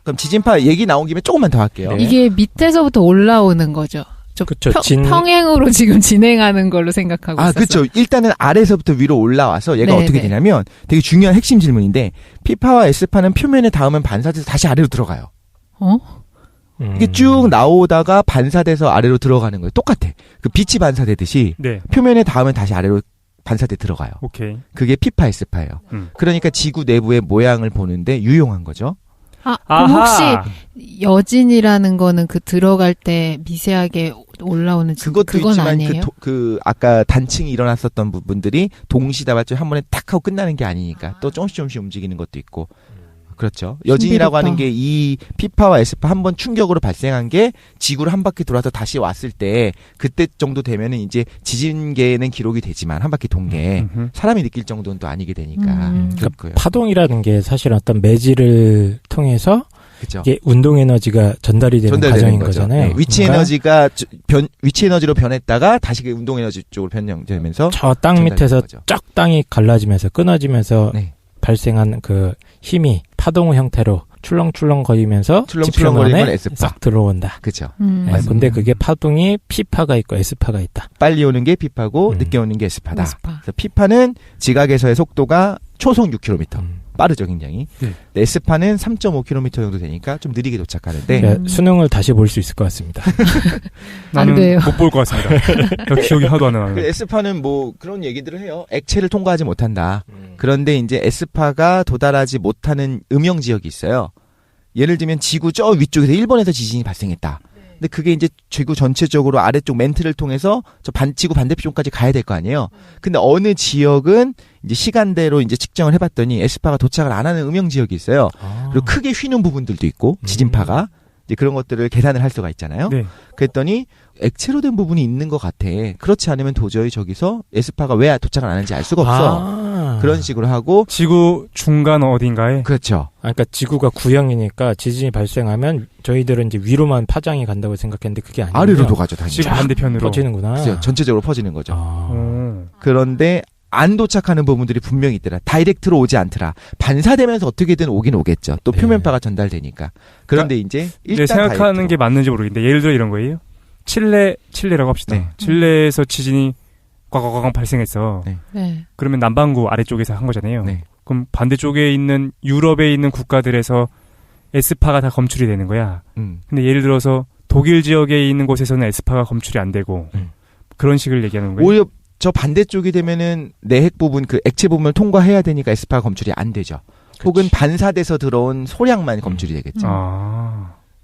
그럼 지진파 얘기 나온 김에 조금만 더 할게요. 네. 이게 밑에서부터 올라오는 거죠. 저 그쵸, 평행으로 지금 진행하는 걸로 생각하고 있었어요. 그렇죠. 일단은 아래서부터 위로 올라와서 얘가 네, 어떻게 네. 되냐면 되게 중요한 핵심 질문인데 P파와 S파는 표면에 닿으면 반사돼서 다시 아래로 들어가요. 이게 쭉 나오다가 반사돼서 아래로 들어가는 거예요. 똑같아. 그 빛이 반사되듯이 네. 표면에 닿으면 다시 아래로 반사돼 들어가요. 오케이. 그게 P파, S파예요. 그러니까 지구 내부의 모양을 보는데 유용한 거죠. 그럼 혹시 여진이라는 거는 그 들어갈 때 미세하게 올라오는 그것도 그건 있지만 아니에요? 그 아까 단층이 일어났었던 부분들이 동시다발적 한 번에 탁 하고 끝나는 게 아니니까 또 조금씩 움직이는 것도 있고. 그렇죠. 여진이라고 신비롭다. 하는 게 이 P파와 S파 한 번 충격으로 발생한 게 지구를 한 바퀴 돌아서 다시 왔을 때 그때 정도 되면은 이제 지진계에는 기록이 되지만 한 바퀴 돈게 사람이 느낄 정도는 또 아니게 되니까. 그러니까 파동이라는 게 사실 어떤 매질을 통해서 그죠. 이게 운동 에너지가 전달이 되는 과정인 거잖아요. 네, 위치 그러니까 에너지가 위치 에너지로 변했다가 다시 그 운동 에너지 쪽으로 변형되면서 저 땅 전달되는 밑에서 거죠. 쫙 땅이 갈라지면서 끊어지면서 네. 발생한 그 힘이 파동의 형태로 출렁출렁 거리면서 출렁출렁거리면 지표면에 S파. 싹 들어온다. 그죠. 네, 근데 그게 파동이 P파가 있고 S파가 있다. 빨리 오는 게 P파고 늦게 오는 게 S파다. S파. 그래서 P파는 지각에서의 속도가 초속 6km. 빠르죠, 굉장히. 네. S파는 3.5km 정도 되니까 좀 느리게 도착하는데 그러니까 수능을 다시 볼 수 있을 것 같습니다. 안 돼요. 못 볼 것 같습니다. 나 기억이 하도 안 나요. 그 S파는 뭐 그런 얘기들을 해요. 액체를 통과하지 못한다. 그런데 이제 S파가 도달하지 못하는 음영 지역이 있어요. 예를 들면 지구 저 위쪽에서 일본에서 지진이 발생했다. 근데 그게 이제 지구 전체적으로 아래쪽 멘트를 통해서 지구 반대쪽까지 가야 될 거 아니에요. 근데 어느 지역은 이제 시간대로 이제 측정을 해봤더니 S파가 도착을 안 하는 음영 지역이 있어요. 그리고 크게 휘는 부분들도 있고 지진파가 이제 그런 것들을 계산을 할 수가 있잖아요. 네. 그랬더니 액체로 된 부분이 있는 것 같아. 그렇지 않으면 도저히 저기서 S파가 왜 도착을 안 하는지 알 수가 없어. 그런 식으로 하고 지구 중간 어딘가에 그렇죠. 그러니까 지구가 구형이니까 지진이 발생하면 저희들은 이제 위로만 파장이 간다고 생각했는데 그게 아니에요. 아래로도 가죠. 다시 지구 반대편으로. 퍼지는구나. 그렇죠. 전체적으로 퍼지는 거죠. 오. 그런데 안 도착하는 부분들이 분명히 있더라. 다이렉트로 오지 않더라. 반사되면서 어떻게든 오긴 오겠죠. 또 네. 표면파가 전달되니까. 그런데 이제 네, 일단 생각하는 다이렉트로. 게 맞는지 모르겠는데 예를 들어 이런 거예요. 칠레라고 합시다. 네. 칠레에서 지진이 꽉꽉꽉 발생했어. 네. 네. 그러면 남반구 아래쪽에서 한 거잖아요. 네. 그럼 반대쪽에 있는 유럽에 있는 국가들에서 에스파가 다 검출이 되는 거야. 근데 예를 들어서 독일 지역에 있는 곳에서는 에스파가 검출이 안 되고 그런 식을 얘기하는 거예요. 오히려 저 반대쪽이 되면은 내핵 부분 그 액체 부분을 통과해야 되니까 에스파가 검출이 안 되죠. 혹은 반사돼서 들어온 소량만 검출이 되겠죠.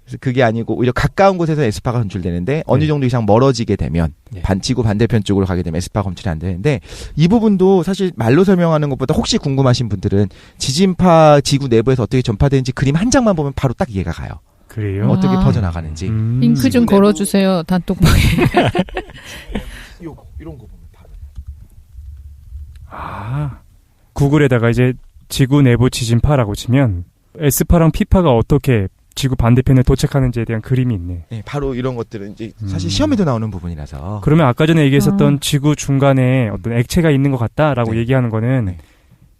그래서 그게 아니고 오히려 가까운 곳에서 에스파가 검출되는데 어느 정도 이상 멀어지게 되면 네. 지구 반대편 쪽으로 가게 되면 에스파 검출이 안 되는데 이 부분도 사실 말로 설명하는 것보다 혹시 궁금하신 분들은 지진파 지구 내부에서 어떻게 전파되는지 그림 한 장만 보면 바로 딱 이해가 가요. 그래요? 어떻게 아. 퍼져나가는지. 링크 좀 걸어주세요. 단톡방에. 이런 거 보면 바로. 구글에다가 이제 지구 내부 지진파라고 치면 에스파랑 피파가 어떻게 지구 반대편에 도착하는지에 대한 그림이 있네. 네, 바로 이런 것들은 이제 사실 시험에도 나오는 부분이라서. 그러면 아까 전에 얘기했었던 지구 중간에 어떤 액체가 있는 것 같다라고 네. 얘기하는 거는 네.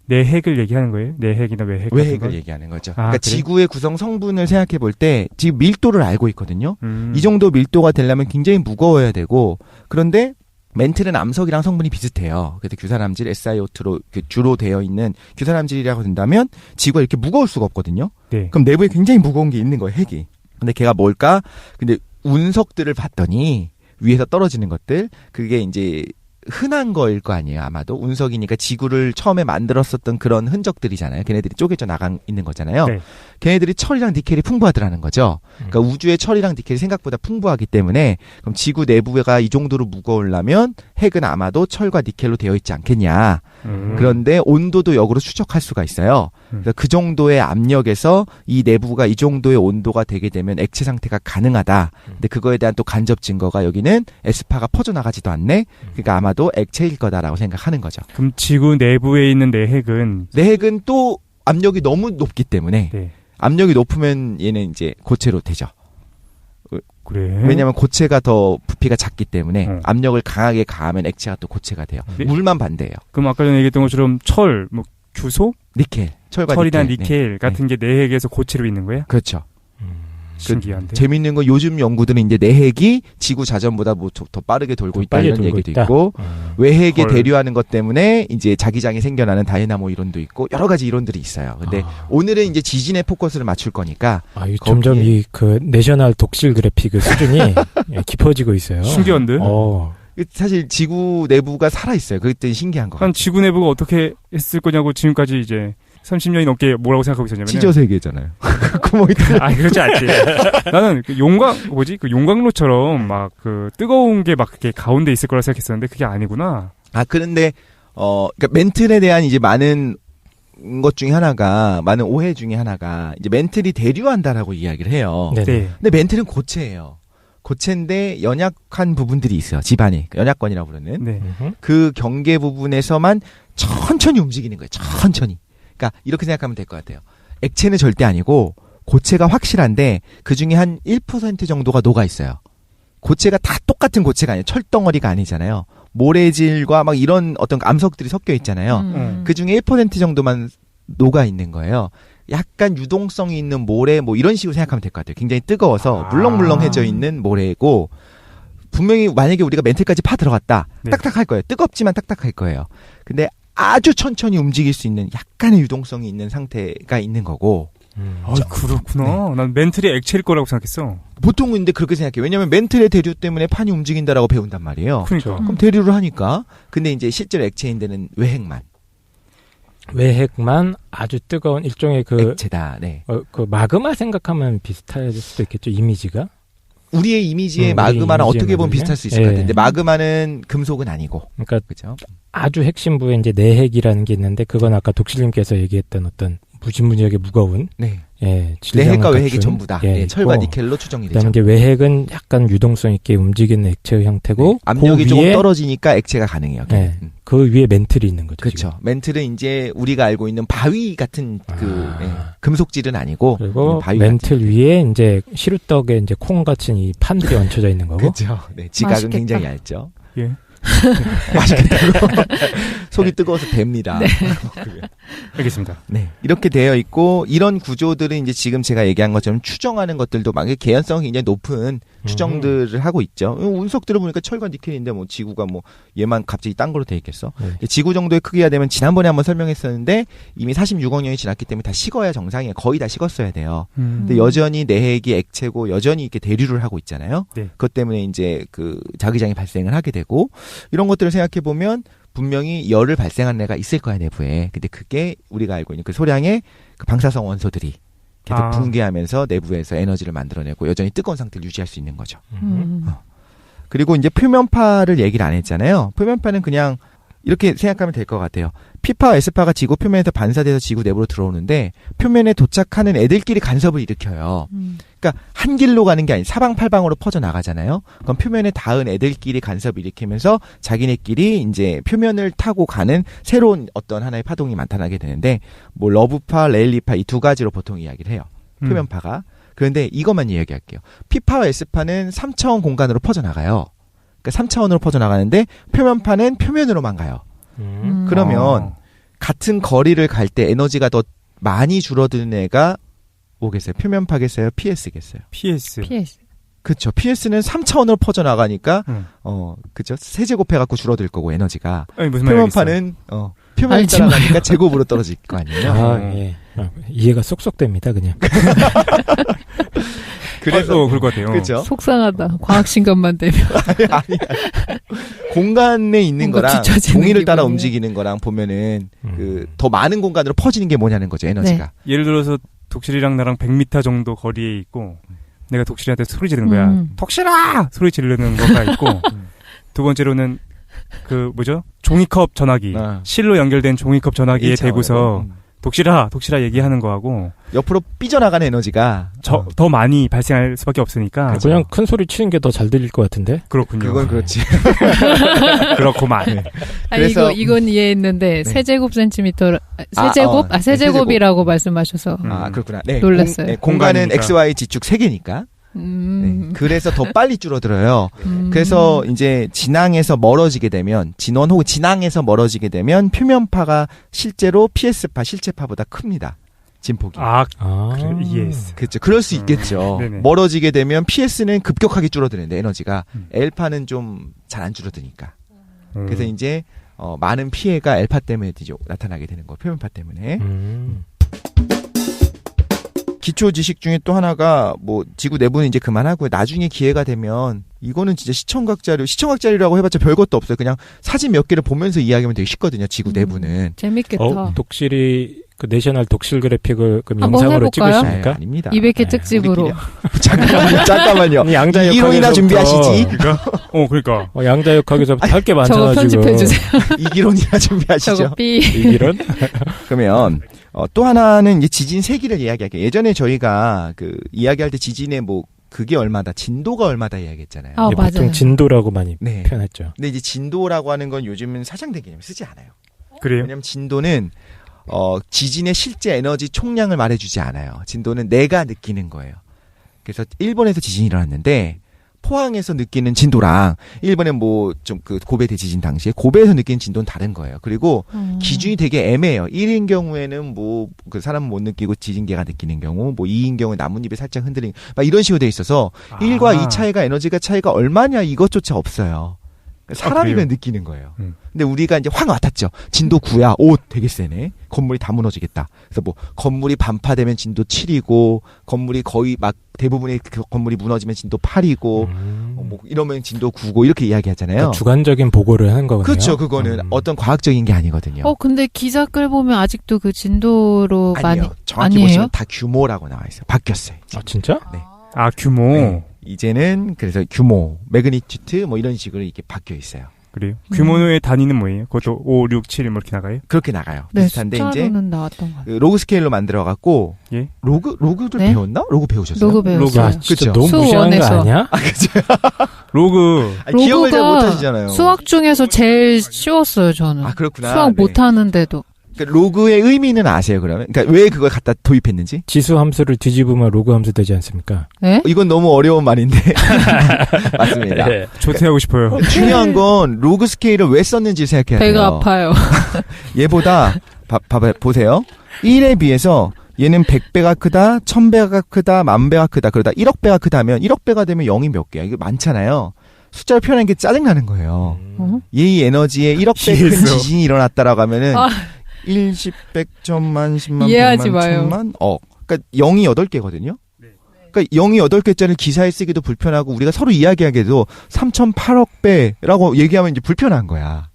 내핵을 얘기하는 거예요? 내핵이나 외핵 같은 외핵을 거? 얘기하는 거죠. 아, 그러니까 그래요? 지구의 구성 성분을 생각해 볼 때 지금 밀도를 알고 있거든요. 음. 이 정도 밀도가 되려면 굉장히 무거워야 되고 그런데 멘틀은 암석이랑 성분이 비슷해요. 그래서 규산암질 SiO2로 주로 되어 있는 규산암질이라고 된다면 지구가 이렇게 무거울 수가 없거든요. 네. 그럼 내부에 굉장히 무거운 게 있는 거예요, 핵이. 근데 걔가 뭘까? 근데 운석들을 봤더니 위에서 떨어지는 것들 그게 이제 흔한 거일 거 아니에요. 아마도 운석이니까 지구를 처음에 만들었었던 그런 흔적들이잖아요. 걔네들이 쪼개져 나가 있는 거잖아요. 네. 걔네들이 철이랑 니켈이 풍부하더라는 거죠. 그러니까 우주의 철이랑 니켈이 생각보다 풍부하기 때문에 그럼 지구 내부가 이 정도로 무거우려면 핵은 아마도 철과 니켈로 되어 있지 않겠냐. 그런데 온도도 역으로 추적할 수가 있어요. 그래서 그 정도의 압력에서 이 내부가 이 정도의 온도가 되게 되면 액체 상태가 가능하다. 근데 그거에 대한 또 간접 증거가 여기는 에스파가 퍼져나가지도 않네. 그러니까 아마도 액체일 거다라고 생각하는 거죠. 그럼 지구 내부에 있는 내핵은 내핵은 또 압력이 너무 높기 때문에 네. 압력이 높으면 얘는 이제 고체로 되죠. 그래. 왜냐하면 고체가 더 부피가 작기 때문에 어. 압력을 강하게 가하면 액체가 또 고체가 돼요. 네. 물만 반대예요. 그럼 아까 전에 얘기했던 것처럼 철, 뭐 규소, 니켈, 철과 철이나 니켈. 니켈 네. 같은 게 내핵에서 고체로 있는 거야? 그렇죠. 신기한데. 재밌는 건 요즘 연구들은 이제 내핵이 지구 자전보다 뭐 더 빠르게 돌고 있다 빨리 이런 돌고 얘기도 있다. 있고 외핵에 헐. 대류하는 것 때문에 이제 자기장이 생겨나는 다이나모 이론도 있고 여러 가지 이론들이 있어요. 근데 오늘은 이제 지진에 포커스를 맞출 거니까 이 점점 거기에- 이 그 내셔널 독실 그래픽 수준이 예, 깊어지고 있어요. 신기한데? 사실 지구 내부가 살아 있어요. 그게 신기한 거. 한 지구 내부가 어떻게 했을 거냐고 지금까지 이제 30년이 넘게 뭐라고 생각하고 있었냐면 지저 세계잖아요. 구멍이 아니 그렇지 않지. 나는 그 용광로처럼 막 그 뜨거운 게 막 이렇게 가운데 있을 거라 생각했었는데 그게 아니구나. 그런데 그러니까 멘틀에 대한 이제 많은 것 중에 하나가 많은 오해 중에 하나가 이제 멘틀이 대류한다라고 이야기를 해요. 네. 네. 근데 멘틀은 고체예요. 고체인데 연약한 부분들이 있어요. 집안이 연약권이라고 부르는 네. 그 경계 부분에서만 천천히 움직이는 거예요. 천천히. 그러니까 이렇게 생각하면 될 것 같아요. 액체는 절대 아니고 고체가 확실한데 그 중에 한 1% 정도가 녹아 있어요. 고체가 다 똑같은 고체가 아니에요. 철덩어리가 아니잖아요. 모래질과 막 이런 어떤 암석들이 섞여 있잖아요. 그 중에 1% 정도만 녹아 있는 거예요. 약간 유동성이 있는 모래 뭐 이런 식으로 생각하면 될 것 같아요. 굉장히 뜨거워서 물렁물렁해져 있는 모래고 분명히 만약에 우리가 멘틀까지 파 들어갔다. 네. 딱딱할 거예요. 뜨겁지만 딱딱할 거예요. 근데 아주 천천히 움직일 수 있는 약간의 유동성이 있는 상태가 있는 거고 그렇구나. 난 멘틀이 액체일 거라고 생각했어. 보통은 근데 그렇게 생각해요. 왜냐하면 멘틀의 대류 때문에 판이 움직인다라고 배운단 말이에요. 그러니까. 그럼 대류를 하니까. 근데 이제 실제로 액체인 데는 외핵만 외핵만 아주 뜨거운 일종의 그, 액체다. 네. 그 마그마 생각하면 비슷할 수도 있겠죠. 이미지가. 우리의 이미지의 우리 마그마랑 이미지의 어떻게 보면 마그마? 비슷할 수 있을 것 예. 같아요. 근데 마그마는 금속은 아니고. 그러니까 그죠? 아주 핵심부에 이제 내핵이라는 게 있는데 그건 아까 독실님께서 얘기했던 어떤 무지무지하게 무거운 네. 예, 내핵과 질량을 외핵이 갖춘, 전부 다. 예, 네, 철과 있고, 니켈로 추정이 되죠. 그다음에 이제 외핵은 약간 유동성 있게 움직이는 액체의 형태고 네. 압력이 그 조금 위에 떨어지니까 액체가 가능해요. 네, 그 위에 멘틀이 있는 거죠. 그렇죠. 멘틀은 이제 우리가 알고 있는 바위 같은 그 예, 금속질은 아니고 그리고 바위 멘틀 같은. 위에 이제 시루떡에 이제 콩 같은 이 판들이 얹혀져 있는 거고. 그렇죠. 네, 지각은 맛있겠다. 굉장히 얇죠. 예. 맛있겠다고. 속이 뜨거워서 됩니다. 알겠습니다. 네. 이렇게 되어 있고, 이런 구조들은 이제 지금 제가 얘기한 것처럼 추정하는 것들도 막 개연성이 굉장히 높은 추정들을 하고 있죠. 운석 들어보니까 철과 니켈인데 뭐 지구가 뭐 얘만 갑자기 딴 걸로 돼 있겠어? 네. 지구 정도의 크기가 되면 지난번에 한번 설명했었는데 이미 46억 년이 지났기 때문에 다 식어야 정상이에요. 거의 다 식었어야 돼요. 근데 여전히 내핵이 액체고 여전히 이렇게 대류를 하고 있잖아요. 네. 그것 때문에 이제 그 자기장이 발생을 하게 되고, 이런 것들을 생각해 보면 분명히 열을 발생한 애가 있을 거야, 내부에. 근데 그게 우리가 알고 있는 그 소량의 그 방사성 원소들이 계속 붕괴하면서 내부에서 에너지를 만들어내고 여전히 뜨거운 상태를 유지할 수 있는 거죠. 그리고 이제 표면파를 얘기를 안 했잖아요. 표면파는 그냥 이렇게 생각하면 될 것 같아요. P파와 S파가 지구 표면에서 반사돼서 지구 내부로 들어오는데 표면에 도착하는 애들끼리 간섭을 일으켜요. 그러니까 한 길로 가는 게 아닌 사방팔방으로 퍼져나가잖아요. 그럼 표면에 닿은 애들끼리 간섭을 일으키면서 자기네끼리 이제 표면을 타고 가는 새로운 어떤 하나의 파동이 나타나게 되는데, 뭐 러브파, 레일리파 이 두 가지로 보통 이야기를 해요. 표면파가. 그런데 이것만 이야기할게요. P파와 S파는 3차원 공간으로 퍼져나가요. 그러니까 3차원으로 퍼져나가는데 표면파는 표면으로만 가요. 그러면 같은 거리를 갈 때 에너지가 더 많이 줄어드는 애가 뭐겠어요? 표면파겠어요? PS겠어요? PS. 그쵸. PS는 3차원으로 퍼져나가니까, 그쵸. 세제곱해갖고 줄어들 거고, 에너지가. 아니, 무슨 말이겠어요? 표면파는, 표면에 따라가니까 제곱으로 떨어질 거 아니에요? 예. 이해가 쏙쏙 됩니다, 그냥. 그래서. 그럴 것 같아요. 그쵸. 속상하다. 과학 신간만 되면. 아니. 공간에 있는 뭔가 거랑 뒤처지는 동의를 따라 기분이에요. 움직이는 거랑 보면은, 더 많은 공간으로 퍼지는 게 뭐냐는 거죠, 에너지가. 예를 들어서 독실이랑 나랑 100m 정도 거리에 있고 내가 독실이한테 소리 지르는 거야. 독실아! 소리 지르는 거가 있고 두 번째로는 그 뭐죠? 종이컵 전화기. 실로 연결된 종이컵 전화기에 1차원으로. 대고서 독실아 얘기하는 거하고 옆으로 삐져나가는 에너지가 더 많이 발생할 수밖에 없으니까. 그냥 큰 소리 치는 게 더 잘 들릴 것 같은데? 그렇군요. 그건 그렇지. 그렇구만. 네. 그래서 이건 이해했는데 세제곱 센티미터 세제곱이라고 말씀하셔서 그렇구나. 네. 놀랐어요. 공간은 공간이니까. XY 지축 3개니까. 네. 그래서 더 빨리 줄어들어요. 그래서 이제 진앙에서 멀어지게 되면, 진원 혹은 진앙에서 멀어지게 되면 표면파가 실제로 PS파, 실체파보다 큽니다. 진폭이. 그래, 이해했어. 그렇죠. 그럴 수 있겠죠. 네네. 멀어지게 되면 PS는 급격하게 줄어드는데 에너지가 L파는 좀 잘 안 줄어드니까. 그래서 이제 많은 피해가 L파 때문에 나타나게 되는 거예요. 표면파 때문에. 기초 지식 중에 또 하나가 뭐 지구 내부는 이제 그만하고요. 나중에 기회가 되면 이거는 진짜 시청각 자료라고 해봤자 별것도 없어요. 그냥 사진 몇 개를 보면서 이야기하면 되게 쉽거든요. 지구 내부는. 재밌겠다. 독실이 그 내셔널 독실 그래픽을 그 한번 영상으로 해볼까요? 찍으십니까? 아닙니다. 200회 특집으로. 잠깐만요. 양자역학에서부터 이기론이나 준비하시지. 그러니까. 양자역학에서부터 할 게 저거 많아가지고. 편집해주세요. 이기론이나 준비하시죠. 저거 삐. 이기론? 그러면 또 하나는 이제 지진 세기를 이야기할게요. 예전에 저희가 그 이야기할 때 지진의 뭐 그게 얼마다, 진도가 얼마다 이야기했잖아요. 아, 맞아요. 보통 진도라고 많이 네. 표현했죠. 근데 이제 진도라고 하는 건 요즘은 사장된 개념을 쓰지 않아요. 그래요? 왜냐면 진도는 지진의 실제 에너지 총량을 말해주지 않아요. 진도는 내가 느끼는 거예요. 그래서 일본에서 지진이 일어났는데 포항에서 느끼는 진도랑 일본의 뭐 좀 그 고베 대지진 당시에 고베에서 느끼는 진도는 다른 거예요. 그리고 기준이 되게 애매해요. 1인 경우에는 뭐 그 사람은 못 느끼고 지진계가 느끼는 경우, 뭐 2인 경우에 나뭇잎이 살짝 흔들리는, 막 이런 식으로 돼 있어서 1과 2 차이가 에너지가 차이가 얼마냐 이것조차 없어요. 사람이 그냥 느끼는 거예요. 근데 우리가 이제 확 와닿죠. 진도 9야. 오, 되게 세네. 건물이 다 무너지겠다. 그래서 뭐 건물이 반파되면 진도 7이고 건물이 거의 막 대부분의 그 건물이 무너지면 진도 8이고 뭐 이러면 진도 9고 이렇게 이야기하잖아요. 그러니까 주관적인 보고를 하는 거거든요. 그렇죠. 그거는 어떤 과학적인 게 아니거든요. 근데 기사 끌 보면 아직도 그 진도로 아니에요. 많이 정확히 아니에요? 보시면 다 규모라고 나와 있어요. 바뀌었어요. 아, 진짜? 네. 규모. 네. 이제는 그래서 규모, 매그니튜드 뭐 이런 식으로 이렇게 바뀌어 있어요. 그래요? 규모의 단위는 뭐예요? 그것도 5, 6, 7 이렇게 나가요? 그렇게 나가요. 네, 비슷한데 이제 숫자로는 나왔던 것 같아요. 그 로그 스케일로 만들어 갖고 예? 로그를 네? 배웠나? 로그 배우셨어요? 로그 배웠어요. 야, 진짜 그쵸? 너무 무시하는 거 수원에서. 아니야? 그죠? 로그. 아니, 기억을 잘 로그가 못 하시잖아요. 수학 중에서 제일 쉬웠어요, 저는. 그렇구나. 수학 네. 못 하는데도. 그러니까 로그의 의미는 아세요, 그러면? 그러니까 왜 그걸 갖다 도입했는지? 지수 함수를 뒤집으면 로그 함수 되지 않습니까? 네? 이건 너무 어려운 말인데. 맞습니다. 네. 조퇴하고 싶어요. 중요한 건 로그 스케일을 왜 썼는지 생각해야 돼요. 배가 아파요. 얘보다 보세요. 1에 비해서 얘는 100배가 크다, 1000배가 크다, 10,000배가 크다. 그러다 1억 배가 크다면 1억 배가 되면 0이 몇 개야? 이거 많잖아요. 숫자를 표현하는 게 짜증나는 거예요. 얘의 에너지에 1억 배 큰 이해했어. 지진이 일어났다라고 하면은 아. 1, 10, 100, 1000만, 10만, 이해하지 100만, 마요. 1000만, 그러니까 0이 8개거든요. 그러니까 0이 8개짜리를 기사에 쓰기도 불편하고 우리가 서로 이야기하기에도 3,008억 배라고 얘기하면 이제 불편한 거야.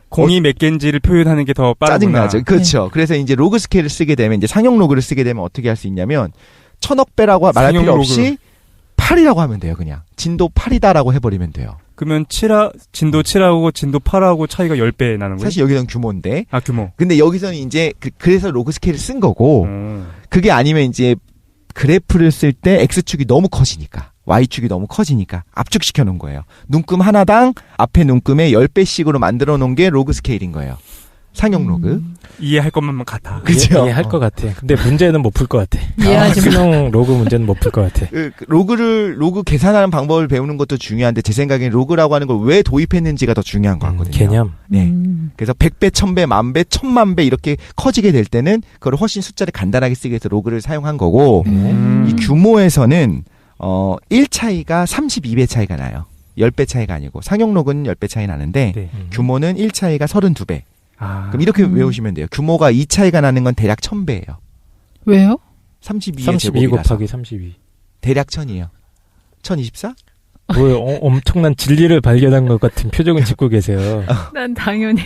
공이 몇 개인지를 표현하는 게 더 빠르구나. 짜증나죠. 그렇죠. 그래서 이제 로그 스케일을 쓰게 되면 이제 상용 로그를 쓰게 되면 어떻게 할 수 있냐면 1000억 배라고 말할 상용 필요 로그. 없이 8이라고 하면 돼요. 그냥 진도 8이다라고 해버리면 돼요. 그러면 진도 7하고 진도 8하고 차이가 10배 나는 거예요? 사실 여기서는 규모인데. 아, 규모. 근데 여기서는 이제 그래서 로그 스케일을 쓴 거고 그게 아니면 이제 그래프를 쓸 때 X축이 너무 커지니까 Y축이 너무 커지니까 압축시켜 놓은 거예요. 눈금 하나당 앞에 눈금에 10배씩으로 만들어 놓은 게 로그 스케일인 거예요. 상용 로그. 이해할 것만 같아. 그죠? 이해할 것 같아. 근데 문제는 못 풀 것 같아. 이해하지 마. 수능 로그 문제는 못 풀 것 같아. 로그 계산하는 방법을 배우는 것도 중요한데 제 생각엔 로그라고 하는 걸 왜 도입했는지가 더 중요한 것 같거든요. 개념. 네. 그래서 100배, 1000배, 10,000배, 10,000만 배 이렇게 커지게 될 때는 그걸 훨씬 숫자를 간단하게 쓰기 위해서 로그를 사용한 거고 이 규모에서는 1 차이가 32배 차이가 나요. 10배 차이가 아니고 상용 로그는 10배 차이 나는데 네. 규모는 1 차이가 32배. 아. 그럼 이렇게 외우시면 돼요. 규모가 2 차이가 나는 건 대략 1000배예요. 왜요? 32의 32 제곱이라서. 곱하기 32. 대략 1000이에요. 1024? 뭐 엄청난 진리를 발견한 것 같은 표정을 짓고 계세요. 난 당연히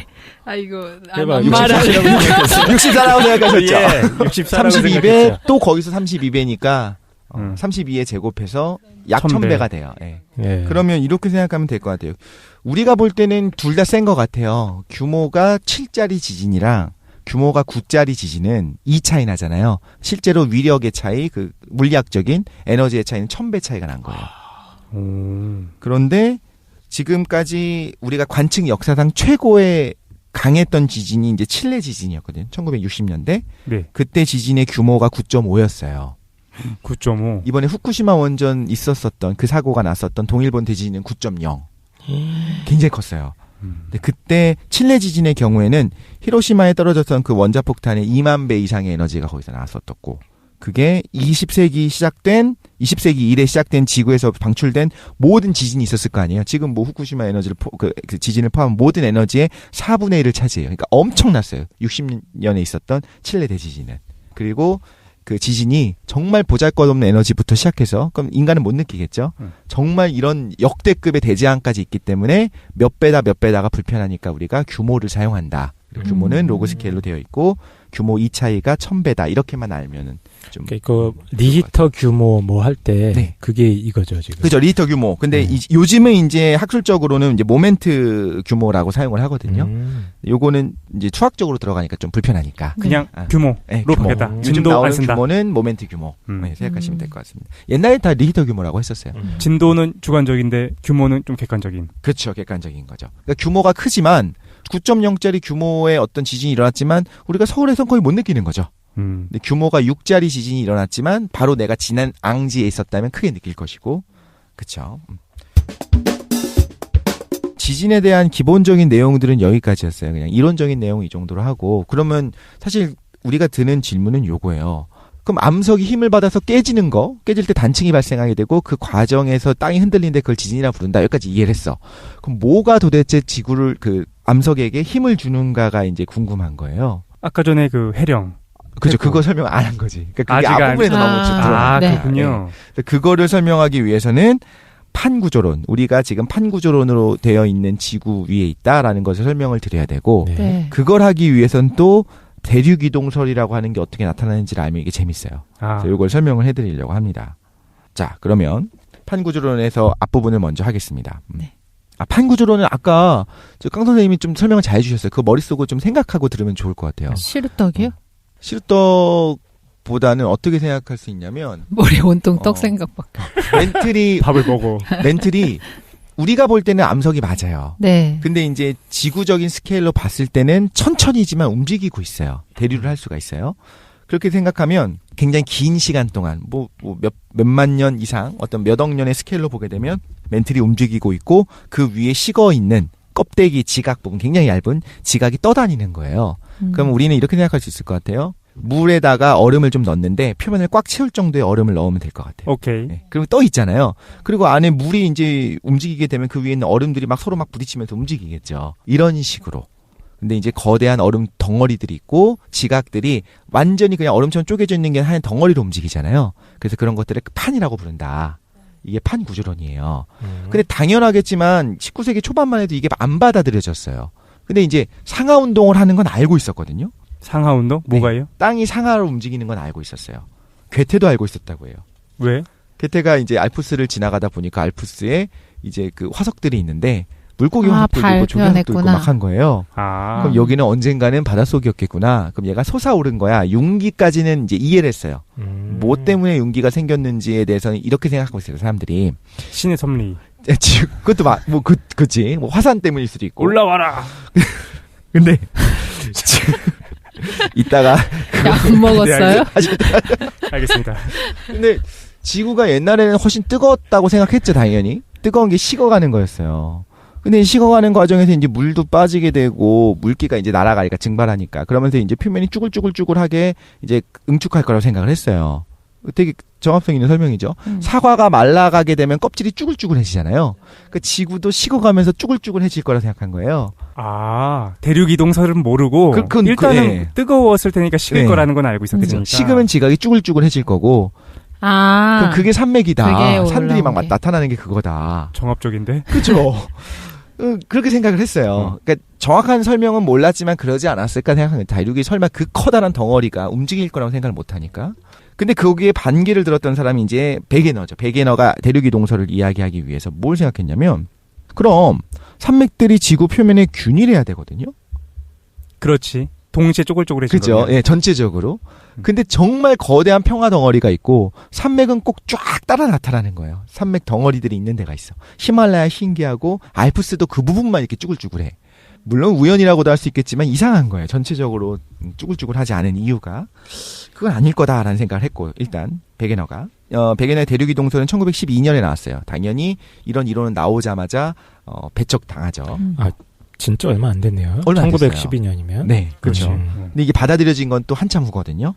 이거 해봐. 말을 64라고 생각하셨죠? 예, 64라고 32배 또 거기서 32배니까 32배. 32에 제곱해서 약 1000배. 1000배가 돼요. 예. 예. 그러면 이렇게 생각하면 될 것 같아요. 우리가 볼 때는 둘 다 센 것 같아요. 규모가 7짜리 지진이랑 규모가 9짜리 지진은 2 차이 나잖아요. 실제로 위력의 차이, 그 물리학적인 에너지의 차이는 1000배 차이가 난 거예요. 그런데 지금까지 우리가 관측 역사상 최고의 강했던 지진이 이제 칠레 지진이었거든요. 1960년대. 네. 그때 지진의 규모가 9.5였어요. 9.5. 이번에 후쿠시마 원전 있었었던 그 사고가 났었던 동일본 대지진은 9.0. 굉장히 컸어요. 근데 그때 칠레 지진의 경우에는 히로시마에 떨어졌던 그 원자폭탄의 2만 배 이상의 에너지가 거기서 나왔었고 그게 20세기 이래 시작된 지구에서 방출된 모든 지진이 있었을 거 아니에요. 지금 뭐 후쿠시마 에너지를 그 지진을 포함한 모든 에너지의 4분의 1을 차지해요. 그러니까 엄청났어요. 60년에 있었던 칠레 대지진은. 그리고 그 지진이 정말 보잘것없는 에너지부터 시작해서 그럼 인간은 못 느끼겠죠. 정말 이런 역대급의 대재앙까지 있기 때문에 몇 배다가 불편하니까 우리가 규모를 사용한다. 규모는 로그 스케일로 되어 있고 규모 2 차이가 1000배다. 이렇게만 알면은 좀 그러니까 리히터 규모 뭐 할 때 네. 그게 이거죠 지금. 그죠, 리히터 규모. 근데 요즘은 이제 학술적으로는 이제 모멘트 규모라고 사용을 하거든요. 요거는 이제 수학적으로 들어가니까 좀 불편하니까. 그냥 아. 규모로 네, 규모. 바뀌었다. 요즘 진도 안 나오는 쓴다. 규모는 모멘트 규모. 네, 생각하시면 될 것 같습니다. 옛날에 다 리히터 규모라고 했었어요. 진도는 주관적인데 규모는 좀 객관적인. 그렇죠. 객관적인 거죠. 그러니까 규모가 크지만 9.0짜리 규모의 어떤 지진이 일어났지만 우리가 서울에선 거의 못 느끼는 거죠. 근데 규모가 6짜리 지진이 일어났지만 바로 내가 지난 앙지에 있었다면 크게 느낄 것이고. 그렇죠. 지진에 대한 기본적인 내용들은 여기까지였어요. 그냥 이론적인 내용 이 정도로 하고 그러면 사실 우리가 드는 질문은 요거예요. 그럼 암석이 힘을 받아서 깨지는 거, 깨질 때 단층이 발생하게 되고 그 과정에서 땅이 흔들리는데 그걸 지진이라 부른다. 여기까지 이해를 했어. 그럼 뭐가 도대체 지구를 그 암석에게 힘을 주는가가 이제 궁금한 거예요. 아까 전에 그 해령. 그죠. 그거 설명 안 한 거지. 그러니까 그게 아직 안- 앞부분에서 너무 들어가. 네. 그렇군요. 그거를 설명하기 위해서는 판구조론, 우리가 지금 판구조론으로 되어 있는 지구 위에 있다라는 것을 설명을 드려야 되고 네. 네. 그걸 하기 위해서는 또 대륙이동설이라고 하는 게 어떻게 나타나는지를 알면 이게 재밌어요. 아, 그래서 이걸 설명을 해드리려고 합니다. 자, 그러면 판구조론에서 앞부분을 먼저 하겠습니다. 네. 판구조론은 아까 깡 선생님이 좀 설명을 잘 해주셨어요. 그 머릿속으로 좀 생각하고 들으면 좋을 것 같아요. 시루떡이요? 시루떡보다는 어떻게 생각할 수 있냐면 머리 온통 떡 생각밖에. 멘틀이 밥을 먹어. 우리가 볼 때는 암석이 맞아요. 네. 근데 이제 지구적인 스케일로 봤을 때는 천천히지만 움직이고 있어요. 대류를 할 수가 있어요. 그렇게 생각하면 굉장히 긴 시간 동안 몇만 년 이상 어떤 몇 억 년의 스케일로 보게 되면 멘틀이 움직이고 있고 그 위에 식어 있는 껍데기 지각 부분 굉장히 얇은 지각이 떠다니는 거예요. 그럼 우리는 이렇게 생각할 수 있을 것 같아요. 물에다가 얼음을 좀 넣는데 표면을 꽉 채울 정도의 얼음을 넣으면 될 것 같아요. 오케이. 네. 그리고 떠 있잖아요. 그리고 안에 물이 이제 움직이게 되면 그 위에 있는 얼음들이 막 서로 막 부딪히면서 움직이겠죠. 이런 식으로. 근데 이제 거대한 얼음 덩어리들이 있고 지각들이 완전히 그냥 얼음처럼 쪼개져 있는 게 한 덩어리로 움직이잖아요. 그래서 그런 것들을 판이라고 부른다. 이게 판 구조론이에요. 근데 당연하겠지만 19세기 초반만 해도 이게 안 받아들여졌어요. 근데 이제 상하 운동을 하는 건 알고 있었거든요. 상하 운동? 뭐가요? 네. 땅이 상하로 움직이는 건 알고 있었어요. 괴테도 알고 있었다고 해요. 왜? 괴테가 이제 알프스를 지나가다 보니까 알프스에 이제 그 화석들이 있는데 물고기 화석도 있고 조개화석도 있고 막 한 거예요. 그럼 여기는 언젠가는 바닷속이었겠구나. 그럼 얘가 솟아오른 거야. 융기까지는 이제 이해를 했어요. 뭐 때문에 융기가 생겼는지에 대해서는 이렇게 생각하고 있어요. 사람들이. 신의 섭리. 그것도 그치. 뭐 화산 때문일 수도 있고. 올라와라. 근데 이따가 약 먹었어요? 알겠습니다. 근데 지구가 옛날에는 훨씬 뜨거웠다고 생각했죠, 당연히. 뜨거운 게 식어가는 거였어요. 근데 식어가는 과정에서 이제 물도 빠지게 되고 물기가 이제 날아가니까 증발하니까 그러면서 이제 표면이 쭈글쭈글쭈글하게 이제 응축할 거라고 생각을 했어요. 되게 정합성 있는 설명이죠. 사과가 말라가게 되면 껍질이 쭈글쭈글해지잖아요. 그 지구도 식어가면서 쭈글쭈글해질 거라 생각한 거예요. 아, 대륙 이동설은 모르고 일단은 네. 뜨거웠을 테니까 식을 네. 거라는 건 알고 있었겠죠. 식으면 지각이 쭈글쭈글해질 거고. 그럼 그게 산맥이다. 산들이 막 나타나는 게 그거다. 정합적인데? 그죠. 그렇게 생각을 했어요. 그러니까 정확한 설명은 몰랐지만 그러지 않았을까 생각합니다. 대륙이 설마 그 커다란 덩어리가 움직일 거라고 생각을 못하니까. 근데 거기에 반기를 들었던 사람이 이제 베게너죠. 베게너가 대륙 이동설을 이야기하기 위해서 뭘 생각했냐면 그럼 산맥들이 지구 표면에 균일해야 되거든요. 그렇지. 동시에 쪼글쪼글해진 그죠. 거면. 예, 전체적으로. 근데 정말 거대한 평화 덩어리가 있고 산맥은 꼭 쫙 따라 나타나는 거예요. 산맥 덩어리들이 있는 데가 있어. 히말라야 신기하고 알프스도 그 부분만 이렇게 쭈글쭈글해. 물론 우연이라고도 할 수 있겠지만 이상한 거예요. 전체적으로 쭈글쭈글하지 않은 이유가. 그건 아닐 거다라는 생각을 했고 일단 베게너가. 베게너의 대륙이동설은 1912년에 나왔어요. 당연히 이런 이론은 나오자마자 배척당하죠. 진짜 얼마 안 됐네요. 얼마 안 1912년이면. 네, 그렇죠. 근데 이게 받아들여진 건 또 한참 후거든요.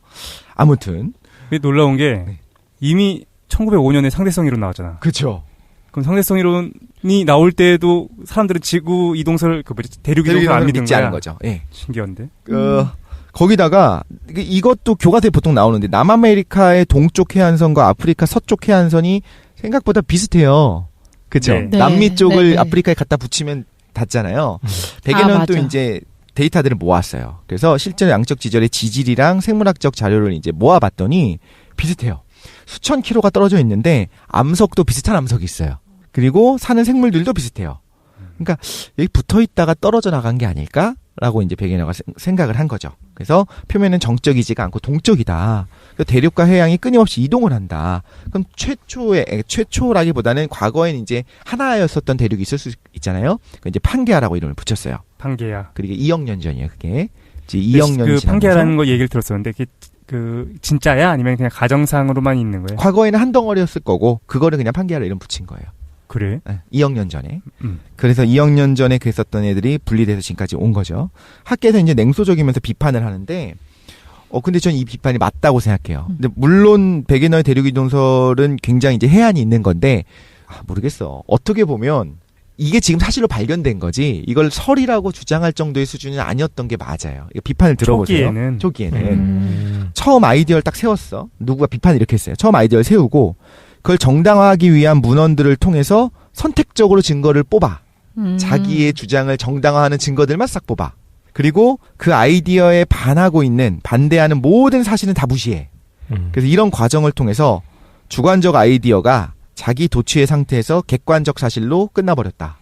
아무튼. 놀라운 게 이미 1905년에 상대성 이론 나왔잖아. 그렇죠. 그럼 상대성 이론이 나올 때도 사람들은 지구 이동설 대륙 이동설 안 믿는 믿지 거야. 않은 거죠. 예. 신기한데. 거기다가 이것도 교과서에 보통 나오는데 남아메리카의 동쪽 해안선과 아프리카 서쪽 해안선이 생각보다 비슷해요. 그죠? 네. 남미 쪽을 네. 아프리카에 갖다 붙이면 닿잖아요. 베게너는 또 맞아. 이제 데이터들을 모았어요. 그래서 실제로 양적 지절의 지질이랑 생물학적 자료를 이제 모아봤더니 비슷해요. 수천 킬로가 떨어져 있는데 암석도 비슷한 암석이 있어요. 그리고 사는 생물들도 비슷해요. 그러니까 여기 붙어 있다가 떨어져 나간 게 아닐까라고 이제 베게너가 생각을 한 거죠. 그래서 표면은 정적이지가 않고 동적이다. 대륙과 해양이 끊임없이 이동을 한다. 그럼 최초라기보다는 과거에는 이제 하나였었던 대륙이 있을 수 있잖아요. 그 이제 판게아라고 이름을 붙였어요. 판게아. 그리고 2억 년 전이에요. 그게 이제 2억 년이 그 지나면서 판게아라는 거 얘기를 들었었는데 그 진짜야 아니면 그냥 가정상으로만 있는 거예요? 과거에는 한 덩어리였을 거고 그거를 그냥 판게아로 이름 붙인 거예요. 그래? 네, 2억 년 전에. 그래서 2억 년 전에 그랬었던 애들이 분리돼서 지금까지 온 거죠. 학계에서 이제 냉소적이면서 비판을 하는데, 근데 전 이 비판이 맞다고 생각해요. 근데 물론 베게너의 대륙이동설은 굉장히 이제 해안이 있는 건데, 모르겠어. 어떻게 보면 이게 지금 사실로 발견된 거지. 이걸 설이라고 주장할 정도의 수준은 아니었던 게 맞아요. 이거 비판을 들어보세요. 초기에는. 처음 아이디어를 딱 세웠어. 누구가 비판을 이렇게 했어요. 처음 아이디어를 세우고 그걸 정당화하기 위한 문헌들을 통해서 선택적으로 증거를 뽑아. 자기의 주장을 정당화하는 증거들만 싹 뽑아. 그리고 그 아이디어에 반대하는 모든 사실은 다 무시해. 그래서 이런 과정을 통해서 주관적 아이디어가 자기 도취의 상태에서 객관적 사실로 끝나버렸다.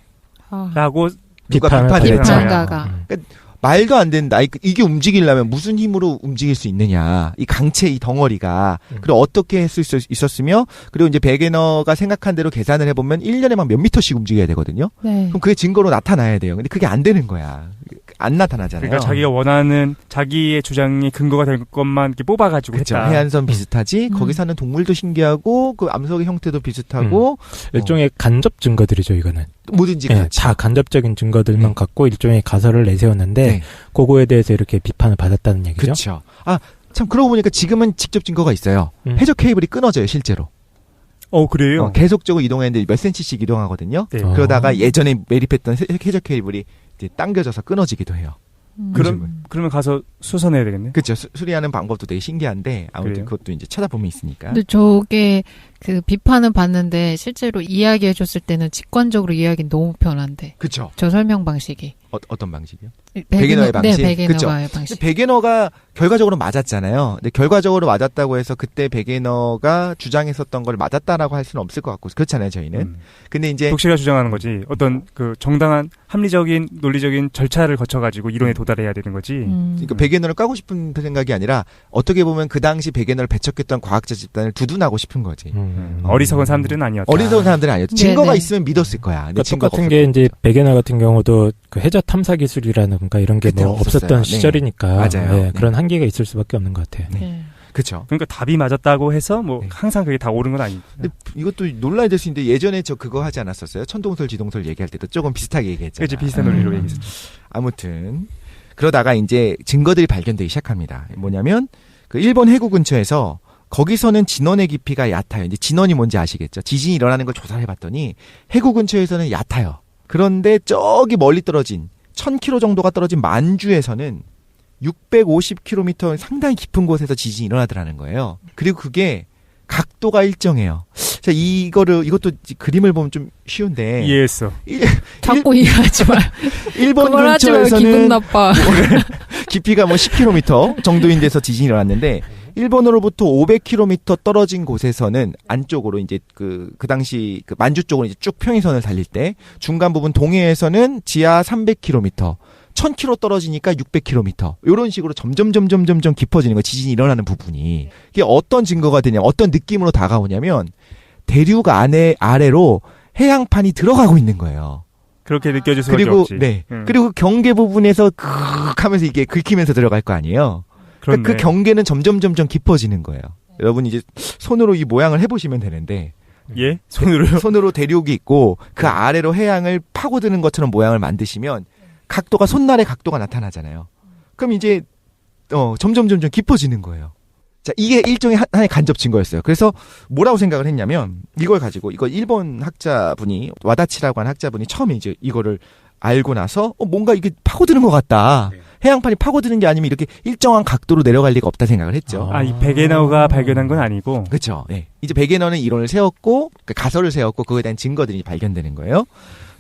라고 누가 비판을 했죠. 비판가가. 그러니까 말도 안 된다. 이게 움직이려면 무슨 힘으로 움직일 수 있느냐. 이 강체 이 덩어리가. 그리고 어떻게 했을 수 있었으며 그리고 이제 베게너가 생각한 대로 계산을 해보면 1년에 막 몇 미터씩 움직여야 되거든요. 네. 그럼 그게 증거로 나타나야 돼요. 근데 그게 안 되는 거야. 안 나타나잖아요. 그러니까 자기가 원하는 자기의 주장이 근거가 될 것만 이렇게 뽑아가지고 그렇죠. 했다. 해안선 비슷하지. 거기 사는 동물도 신기하고 그 암석의 형태도 비슷하고 일종의 간접 증거들이죠, 이거는. 뭐든지 예, 그렇죠. 다 간접적인 증거들만 갖고 일종의 가설을 내세웠는데 네. 그거에 대해서 이렇게 비판을 받았다는 얘기죠. 그렇죠. 아, 참 그러고 보니까 지금은 직접 증거가 있어요. 해적 케이블이 끊어져요, 실제로. 그래요? 계속적으로 이동했는데 몇 센치씩 이동하거든요. 네. 그러다가 예전에 매립했던 해적 케이블이 이제 당겨져서 끊어지기도 해요. 그러면 가서 수선해야 되겠네. 그렇죠. 수리하는 방법도 되게 신기한데 아무튼 그래요? 그것도 이제 찾아보면 있으니까. 근데 저게 그 비판은 봤는데 실제로 이야기해줬을 때는 직관적으로 이야기는 너무 편한데. 그렇죠. 저 설명 방식이. 어떤 방식이요? 베게너의 방식? 네, 베게너의 그쵸. 방식. 베게너가 결과적으로 맞았잖아요. 근데 결과적으로 맞았다고 해서 그때 베게너가 주장했었던 걸 맞았다라고 할 수는 없을 것 같고 그렇잖아요, 저희는. 근데 이제 독실이가 주장하는 거지. 어떤 그 정당한 합리적인 논리적인 절차를 거쳐가지고 이론에 도달해야 되는 거지. 그러니까 베게너를 까고 싶은 생각이 아니라 어떻게 보면 그 당시 베게너를 배척했던 과학자 집단을 두둔하고 싶은 거지. 어리석은 사람들은 아니었다. 어리석은 사람들은 아니었죠. 증거가 네네. 있으면 믿었을 거야. 근데 그러니까 증거가 똑같은 게 이제 베게너 같은 경우도 그 해저 탐사 기술이라든가 이런 게 그때 뭐 없었어요. 없었던 네. 시절이니까 맞아요. 네, 네. 그런 한계가 있을 수밖에 없는 것 같아요. 그렇죠. 그러니까 답이 맞았다고 해서 뭐 네. 항상 그게 다 옳은 건 아니죠. 근데 이것도 논란이 될 수 있는데 예전에 저 그거 하지 않았었어요? 천동설, 지동설 얘기할 때도 조금 비슷하게 얘기했잖아요. 그렇지 비슷한 논리로 얘기했었죠. 아무튼 그러다가 이제 증거들이 발견되기 시작합니다. 뭐냐면 그 일본 해구 근처에서 거기서는 진원의 깊이가 얕아요. 이제 진원이 뭔지 아시겠죠? 지진이 일어나는 걸 조사를 해봤더니 해구 근처에서는 얕아요. 그런데 저기 멀리 떨어진 1000km 정도가 떨어진 만주에서는 650km 상당히 깊은 곳에서 지진이 일어나더라는 거예요. 그리고 그게 각도가 일정해요. 자, 이것도 그림을 보면 좀 쉬운데. 이해했어. 자꾸 이해하지 마. 일본 그걸 하지 마. 기분 근처에서는 나빠. 깊이가 뭐 10km 정도인 데서 지진이 일어났는데 일본으로부터 500km 떨어진 곳에서는 안쪽으로 이제 그 당시 그 만주 쪽으로 이제 쭉 평행선을 달릴 때 중간 부분 동해에서는 지하 300km 1000km 떨어지니까 600km. 이런 식으로 점점 깊어지는 거예요. 지진이 일어나는 부분이. 이게 어떤 증거가 되냐면 어떤 느낌으로 다가오냐면 대륙 아래로 해양판이 들어가고 있는 거예요. 그렇게 느껴질 수밖에 그리고 없지. 그리고 경계 부분에서 하면서 이게 긁히면서 들어갈 거 아니에요. 그러니까 그 경계는 점점 깊어지는 거예요. 여러분 이제 손으로 이 모양을 해보시면 되는데 예? 손으로요? 손으로 대륙이 있고 그 아래로 해양을 파고드는 것처럼 모양을 만드시면 각도가 손날의 각도가 나타나잖아요. 그럼 이제 점점 깊어지는 거예요. 자, 이게 일종의 하나의 간접 증거였어요. 그래서 뭐라고 생각을 했냐면 이걸 가지고 이거 일본 학자분이 와다치라고 하는 학자분이 처음에 이제 이거를 알고 나서 뭔가 이게 파고드는 것 같다. 해양판이 파고드는 게 아니면 이렇게 일정한 각도로 내려갈 리가 없다 생각을 했죠. 이 베게너가 발견한 건 아니고. 그렇죠. 네. 이제 베게너는 이론을 세웠고 가설을 세웠고 그거에 대한 증거들이 발견되는 거예요.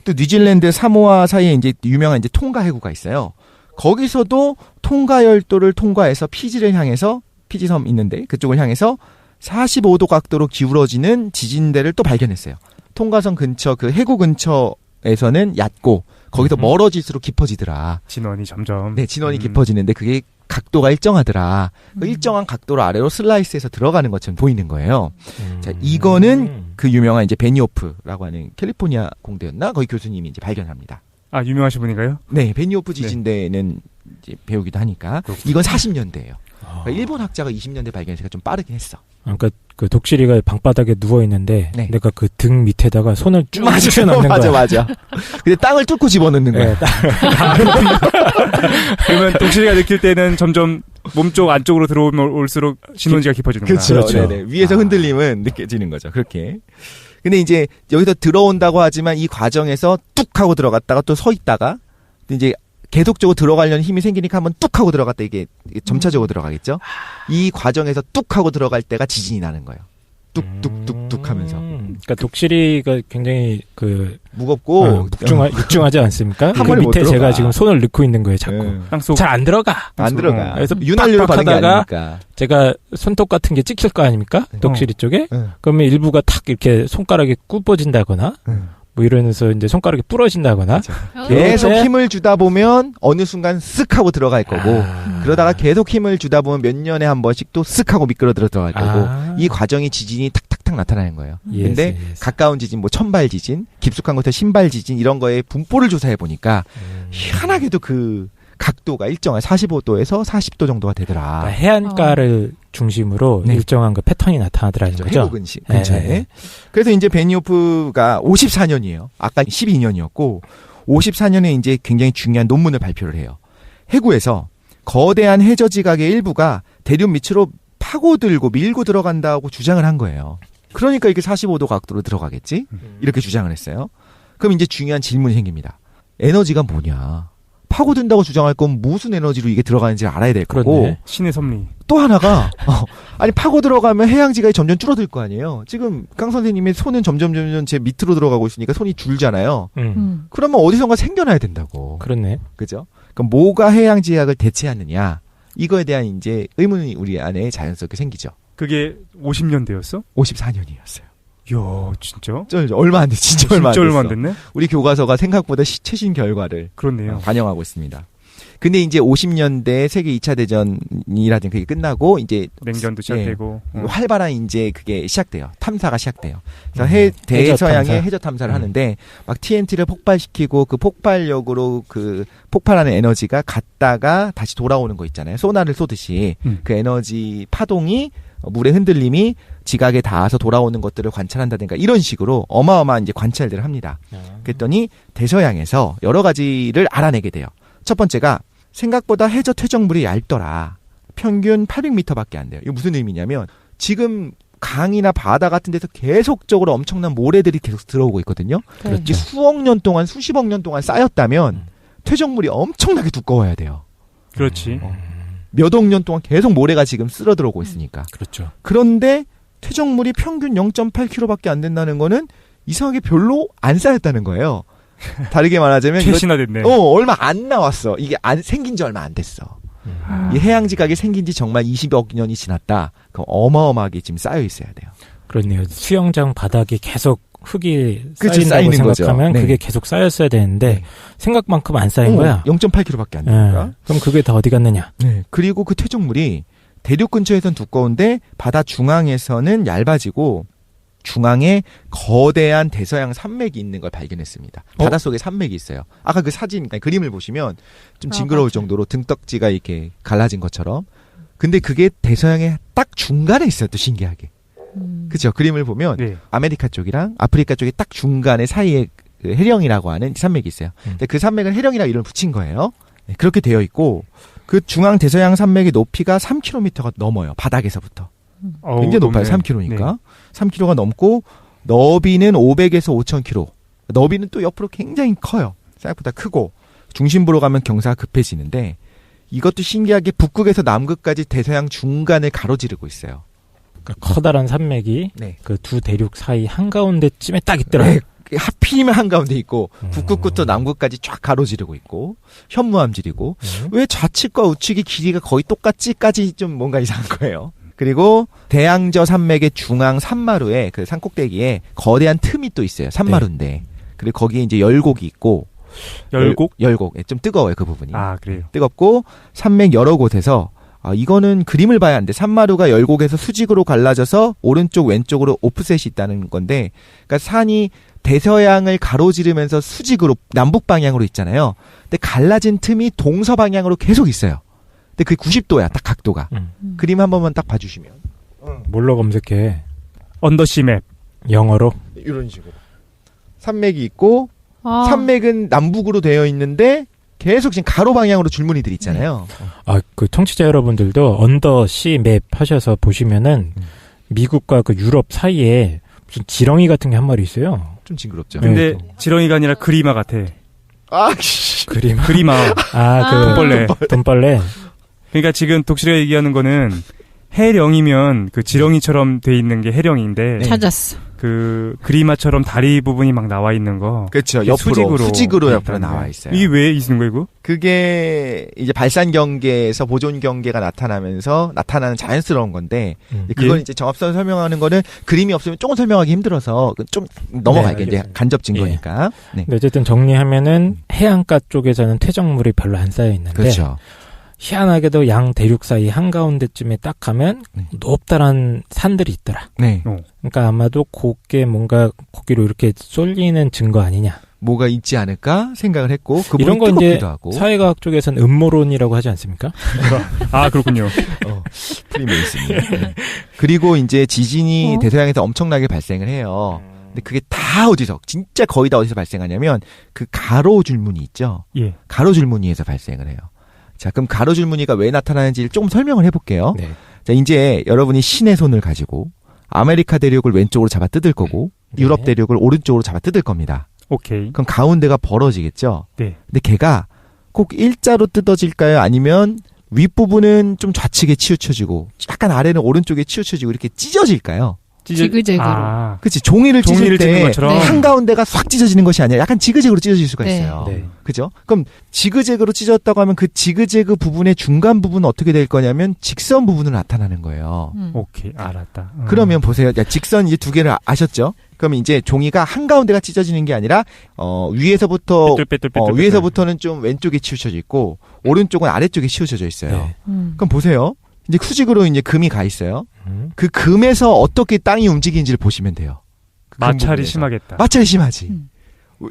또 뉴질랜드, 사모아 사이에 이제 유명한 이제 통가 해구가 있어요. 거기서도 통가 열도를 통과해서 피지를 향해서 피지섬 있는데 그쪽을 향해서 45도 각도로 기울어지는 지진대를 또 발견했어요. 통가선 근처 그 해구 근처에서는 얕고 거기서 멀어질수록 깊어지더라. 진원이 점점. 네, 진원이 깊어지는데 그게 각도가 일정하더라. 그 일정한 각도로 아래로 슬라이스해서 들어가는 것처럼 보이는 거예요. 자, 이거는 그 유명한 이제 베니오프라고 하는 캘리포니아 공대였나? 거기 교수님이 이제 발견합니다. 유명하신 분인가요? 네, 베니오프 지진대는 이제 배우기도 하니까 이건 40년대예요. 그러니까 일본 학자가 20년대 발견해서 좀 빠르긴 했어. 그러니까 그 독실이가 방바닥에 누워 있는데 네. 내가 그 등 밑에다가 손을 쭉 붙여넣는 거야. 맞아. 근데 땅을 뚫고 집어넣는 거야. 그러면 독실이가 느낄 때는 점점 몸쪽 안쪽으로 들어오면 올수록 진원지가 깊어지는구나. 그렇죠. 네네. 위에서 흔들림은 느껴지는 거죠. 그렇게. 근데 이제 여기서 들어온다고 하지만 이 과정에서 뚝 하고 들어갔다가 또 서 있다가 이제 계속적으로 들어가려는 힘이 생기니까 한번 뚝 하고 들어갔다 이게 점차적으로 들어가겠죠. 이 과정에서 뚝 하고 들어갈 때가 지진이 나는 거예요. 뚝뚝뚝뚝 하면서. 그러니까 독실이가 굉장히 그 무겁고 육중하지 않습니까? 한 그 번에 못 밑에 들어가. 제가 지금 손을 넣고 있는 거예요, 자꾸. 땅속 잘 안 들어가. 안 들어가. 그래서 윤활유를 받은 게 빡빡하다가 아니니까. 제가 손톱 같은 게 찍힐 거 아닙니까? 독실이 쪽에. 그러면 일부가 탁 이렇게 손가락이 굽어진다거나 뭐 이러면서 이제 손가락이 부러진다거나 계속 때? 힘을 주다 보면 어느 순간 쓱 하고 들어갈 거고 그러다가 계속 힘을 주다 보면 몇 년에 한 번씩 또 쓱 하고 미끄러 들어갈 거고 이 과정이 지진이 탁탁탁 나타나는 거예요. 근데 가까운 지진, 뭐 천발 지진, 깊숙한 곳에 신발 지진 이런 거에 분포를 조사해 보니까 희한하게도 그 각도가 일정한 45도에서 40도 정도가 되더라. 그러니까 해안가를 중심으로 네. 일정한 그 패턴이 나타나더라는 거죠. 해구 근처에. 네. 그래서 이제 베니호프가 54년이에요. 아까 12년이었고 54년에 이제 굉장히 중요한 논문을 발표를 해요. 해구에서 거대한 해저 지각의 일부가 대륙 밑으로 파고들고 밀고 들어간다고 주장을 한 거예요. 그러니까 이게 45도 각도로 들어가겠지? 이렇게 주장을 했어요. 그럼 이제 중요한 질문이 생깁니다. 에너지가 뭐냐? 파고든다고 주장할 건 무슨 에너지로 이게 들어가는지 알아야 될 거고 그렇네. 신의 섭리. 또 하나가 아니 파고 들어가면 해양지각이 점점 줄어들 거 아니에요. 지금 강 선생님의 손은 점점 제 밑으로 들어가고 있으니까 손이 줄잖아요. 그러면 어디선가 생겨나야 된다고. 그렇네. 그죠? 그럼 뭐가 해양지각을 대체하느냐? 이거에 대한 이제 의문이 우리 안에 자연스럽게 생기죠. 그게 50년대였어? 54년이었어요. 이야, 진짜? 얼마 안 됐, 진짜 얼마 안 진짜 됐어. 얼마 안 됐네? 우리 교과서가 생각보다 최신 결과를 그렇네요. 반영하고 있습니다. 근데 이제 50년대 세계 2차 대전이라든가 그게 끝나고 이제 냉전도 시작되고. 활발한 이제 그게 시작돼요. 탐사가 시작돼요. 그래서 대서양의 해저 탐사를 하는데 막 TNT를 폭발시키고 그 폭발력으로 그 폭발하는 에너지가 갔다가 다시 돌아오는 거 있잖아요. 소나를 쏘듯이 그 에너지 파동이 물의 흔들림이 지각에 닿아서 돌아오는 것들을 관찰한다든가 이런 식으로 어마어마한 이제 관찰들을 합니다. 그랬더니 대서양에서 여러 가지를 알아내게 돼요. 첫 번째가 생각보다 해저 퇴적물이 얇더라. 평균 800m밖에 안 돼요. 이게 무슨 의미냐면 지금 강이나 바다 같은 데서 계속적으로 엄청난 모래들이 계속 들어오고 있거든요. 이게 수억 년 동안 수십억 년 동안 쌓였다면 퇴적물이 엄청나게 두꺼워야 돼요. 그렇지. 몇 억 년 동안 계속 모래가 지금 쓸어 들어오고 있으니까. 그렇죠. 그런데 퇴적물이 평균 0.8kg밖에 안 된다는 거는 이상하게 별로 안 쌓였다는 거예요. 다르게 말하자면 최신화됐네. 얼마 안 나왔어. 이게 생긴 지 얼마 안 됐어. 이 해양지각이 생긴 지 정말 20억 년이 지났다. 그럼 어마어마하게 지금 쌓여 있어야 돼요. 그렇네요. 수영장 바닥에 계속 흙이 그치, 쌓인다고 쌓이는 생각하면 거죠. 네. 그게 계속 쌓였어야 되는데 생각만큼 안 쌓인 거야. 0.8kg밖에 안 되니까. 그럼 그게 다 어디 갔느냐? 네. 그리고 그 퇴적물이 대륙 근처에서는 두꺼운데 바다 중앙에서는 얇아지고 중앙에 거대한 대서양 산맥이 있는 걸 발견했습니다. 바닷속에 산맥이 있어요. 아까 그 사진, 그림을 보시면 좀 징그러울 정도로 등딱지가 이렇게 갈라진 것처럼. 근데 그게 대서양의 딱 중간에 있어요. 또 신기하게. 그죠? 그림을 보면 네. 아메리카 쪽이랑 아프리카 쪽이 딱 중간에 사이에 그 해령이라고 하는 산맥이 있어요. 근데 그 산맥은 해령이라고 이름을 붙인 거예요. 네, 그렇게 되어 있고 그 중앙 대서양 산맥의 높이가 3km가 넘어요. 바닥에서부터. 굉장히 높아요. 3km니까. 네. 3km가 넘고 너비는 500에서 5000km. 너비는 또 옆으로 굉장히 커요. 생각보다 크고 중심부로 가면 경사가 급해지는데 이것도 신기하게 북극에서 남극까지 대서양 중간을 가로지르고 있어요. 그러니까 커다란 산맥이 네. 그 두 대륙 사이 한가운데쯤에 딱 있더라. 네. 하필이면 한가운데 있고 북극부터 남극까지 쫙 가로지르고 있고 현무암질이고 왜 좌측과 우측의 길이가 거의 똑같지까지 좀 뭔가 이상한 거예요. 그리고 대양저 산맥의 중앙 산마루에 그 산꼭대기에 거대한 틈이 또 있어요. 산마루인데. 네. 그리고 거기에 이제 열곡이 있고 열곡? 좀 뜨거워요. 그 부분이. 아, 그래요. 뜨겁고 산맥 여러 곳에서 이거는 그림을 봐야 안 돼. 산마루가 열곡에서 수직으로 갈라져서 오른쪽 왼쪽으로 오프셋이 있다는 건데 그러니까 산이 대서양을 가로지르면서 수직으로 남북 방향으로 있잖아요. 근데 갈라진 틈이 동서 방향으로 계속 있어요. 근데 그게 90도야. 딱 각도가. 그림 한 번만 딱 봐주시면. 뭘로 검색해? 언더시맵. 영어로? 이런 식으로. 산맥이 있고 산맥은 남북으로 되어 있는데 계속 지금 가로 방향으로 줄무늬들이 있잖아요. 그 청취자 여러분들도 언더시 맵 하셔서 보시면은 미국과 그 유럽 사이에 무슨 지렁이 같은 게 한 마리 있어요. 좀 징그럽죠. 근데 지렁이가 아니라 그리마 같아. 그리마. 돈벌레. 돈벌레. 그러니까 지금 독실이가 얘기하는 거는 해령이면 그 지렁이처럼 돼 있는 게 해령인데 찾았어. 그 그리마처럼 다리 부분이 막 나와 있는 거. 그렇죠. 이게 옆으로 수직으로 돼 옆으로 있다는 나와 거예요. 있어요. 이게 왜 있는 거예요, 이거? 그게 이제 발산 경계에서 보존 경계가 나타나면서 나타나는 자연스러운 건데 그걸 예? 이제 정합선을 설명하는 거는 그림이 없으면 조금 설명하기 힘들어서 좀 넘어갈게요. 이제 알겠습니다. 간접 증거니까. 네. 근데 어쨌든 정리하면은 해안가 쪽에서는 퇴적물이 별로 안 쌓여 있는데 그렇죠. 희한하게도 양 대륙 사이 한가운데쯤에 딱 가면 높다란 산들이 있더라. 네. 그러니까 아마도 그게 뭔가 거기로 이렇게 쏠리는 증거 아니냐. 뭐가 있지 않을까 생각을 했고 그분이 이런 거 이제 뜨겁기도 하고. 사회과학 쪽에서는 음모론이라고 하지 않습니까? 아, 그렇군요. 프리메이슨이. 네. 그리고 이제 지진이 대서양에서 엄청나게 발생을 해요. 근데 그게 다 어디서 진짜 거의 다 어디서 발생하냐면 그 가로줄무늬 있죠. 예. 가로줄무늬에서 발생을 해요. 자, 그럼 가로줄무늬가 왜 나타나는지를 조금 설명을 해볼게요. 네. 자, 이제 여러분이 신의 손을 가지고 아메리카 대륙을 왼쪽으로 잡아 뜯을 거고 유럽 네. 대륙을 오른쪽으로 잡아 뜯을 겁니다. 오케이. 그럼 가운데가 벌어지겠죠. 네. 근데 걔가 꼭 일자로 뜯어질까요? 아니면 윗부분은 좀 좌측에 치우쳐지고 약간 아래는 오른쪽에 치우쳐지고 이렇게 찢어질까요? 지그재그로. 아, 그치, 종이를 찢을 찢는 때 것처럼. 한가운데가 싹 찢어지는 것이 아니라 약간 지그재그로 찢어질 수가 네. 있어요. 네. 그죠? 그럼 지그재그로 찢었다고 하면 그 지그재그 부분의 중간 부분은 어떻게 될 거냐면 직선 부분으로 나타나는 거예요. 오케이. 알았다. 그러면 보세요. 야, 직선 이제 두 개를 아셨죠? 그러면 이제 종이가 한가운데가 찢어지는 게 아니라 위에서부터 삐뚤삐뚤삐뚤. 위에서부터는 좀 왼쪽에 치우쳐져 있고 오른쪽은 아래쪽에 치우쳐져 있어요. 네. 그럼 보세요. 이제 수직으로 이제 금이 가 있어요. 그 금에서 어떻게 땅이 움직이는지를 보시면 돼요. 그 금 마찰이 부분에서. 심하겠다. 마찰이 심하지.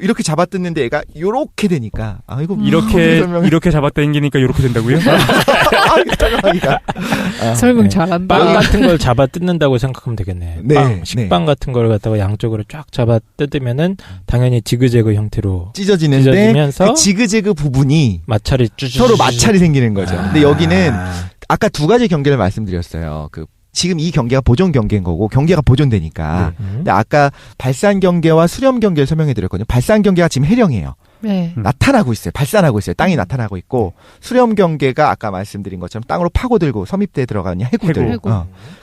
이렇게 잡아뜯는데 얘가 요렇게 되니까 이거 이렇게 잡아 당기니까 이렇게 된다고요? 설명 네. 잘한다. 빵 같은 걸 잡아 뜯는다고 생각하면 되겠네. 네, 빵, 식빵 같은 걸 갖다가 양쪽으로 쫙 잡아 뜯으면은 당연히 지그재그 형태로 찢어지는데 찢어지면서 그 지그재그 부분이 마찰이 쭈쭈 서로 마찰이 생기는 거죠. 근데 여기는 아까 두 가지 경계를 말씀드렸어요. 지금 이 경계가 보존 경계인 거고 경계가 보존되니까. 근데 아까 발산 경계와 수렴 경계를 설명해 드렸거든요. 발산 경계가 지금 해령이에요. 네. 나타나고 있어요. 발산하고 있어요. 땅이 나타나고 있고 수렴 경계가 아까 말씀드린 것처럼 땅으로 파고들고 섬입대에 들어가는 해구들. 해구.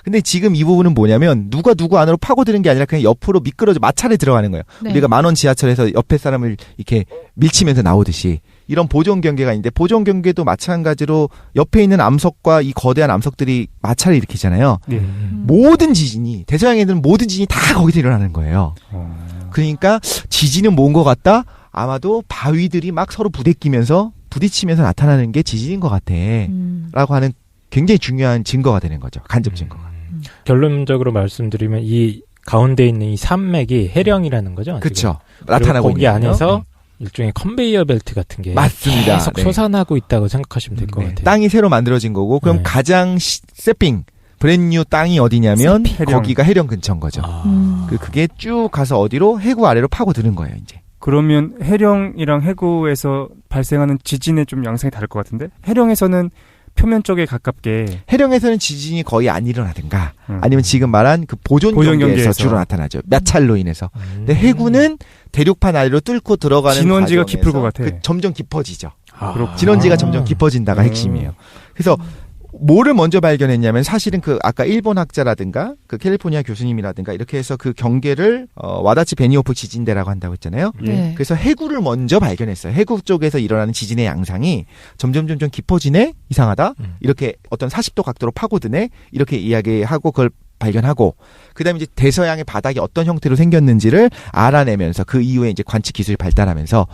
근데 지금 이 부분은 뭐냐면 누가 누구 안으로 파고드는 게 아니라 그냥 옆으로 미끄러져 마찰에 들어가는 거예요. 네. 우리가 만원 지하철에서 옆에 사람을 이렇게 밀치면서 나오듯이 이런 보존 경계가 있는데 보존 경계도 마찬가지로 옆에 있는 암석과 이 거대한 암석들이 마찰을 일으키잖아요. 네. 모든 지진이 대서양에 있는 모든 지진이 다 거기서 일어나는 거예요. 그러니까 지진은 뭔 것 같다? 아마도 바위들이 막 서로 부딪히면서 나타나는 게 지진인 것 같아. 라고 하는 굉장히 중요한 증거가 되는 거죠. 간접 증거가. 결론적으로 말씀드리면 이 가운데 있는 이 산맥이 해령이라는 거죠. 그렇죠. 지금. 나타나고 거기 있는 거예요. 안에서 일종의 컨베이어 벨트 같은 게 맞습니다. 계속 네. 솟아나고 있다고 생각하시면 될 것 네. 같아요. 땅이 새로 만들어진 거고 그럼 네. 가장 세핑 브랜뉴 땅이 어디냐면 해령. 거기가 해령 근처인 거죠. 그게 쭉 가서 어디로 해구 아래로 파고드는 거예요. 이제. 그러면 해령이랑 해구에서 발생하는 지진의 좀 양상이 다를 것 같은데? 해령에서는 표면 쪽에 가깝게 해령에서는 지진이 거의 안 일어나든가 아니면 지금 말한 그 보존 보존 경계에서 경계에서. 주로 나타나죠. 마찰로 인해서. 근데 해구는 대륙판 아래로 뚫고 들어가는 진원지가 과정에서 깊을 것 같아. 점점 깊어지죠. 그렇구나. 진원지가 점점 깊어진다가 핵심이에요. 그래서 뭐를 먼저 발견했냐면 사실은 그 아까 일본 학자라든가 그 캘리포니아 교수님이라든가 이렇게 해서 그 경계를 와다치 베니오프 지진대라고 한다고 했잖아요. 네. 그래서 해구를 먼저 발견했어요. 해구 쪽에서 일어나는 지진의 양상이 점점 깊어지네? 이상하다? 이렇게 어떤 40도 각도로 파고드네? 이렇게 이야기하고 그걸 발견하고 그다음에 이제 대서양의 바닥이 어떤 형태로 생겼는지를 알아내면서 그 이후에 이제 관측 기술이 발달하면서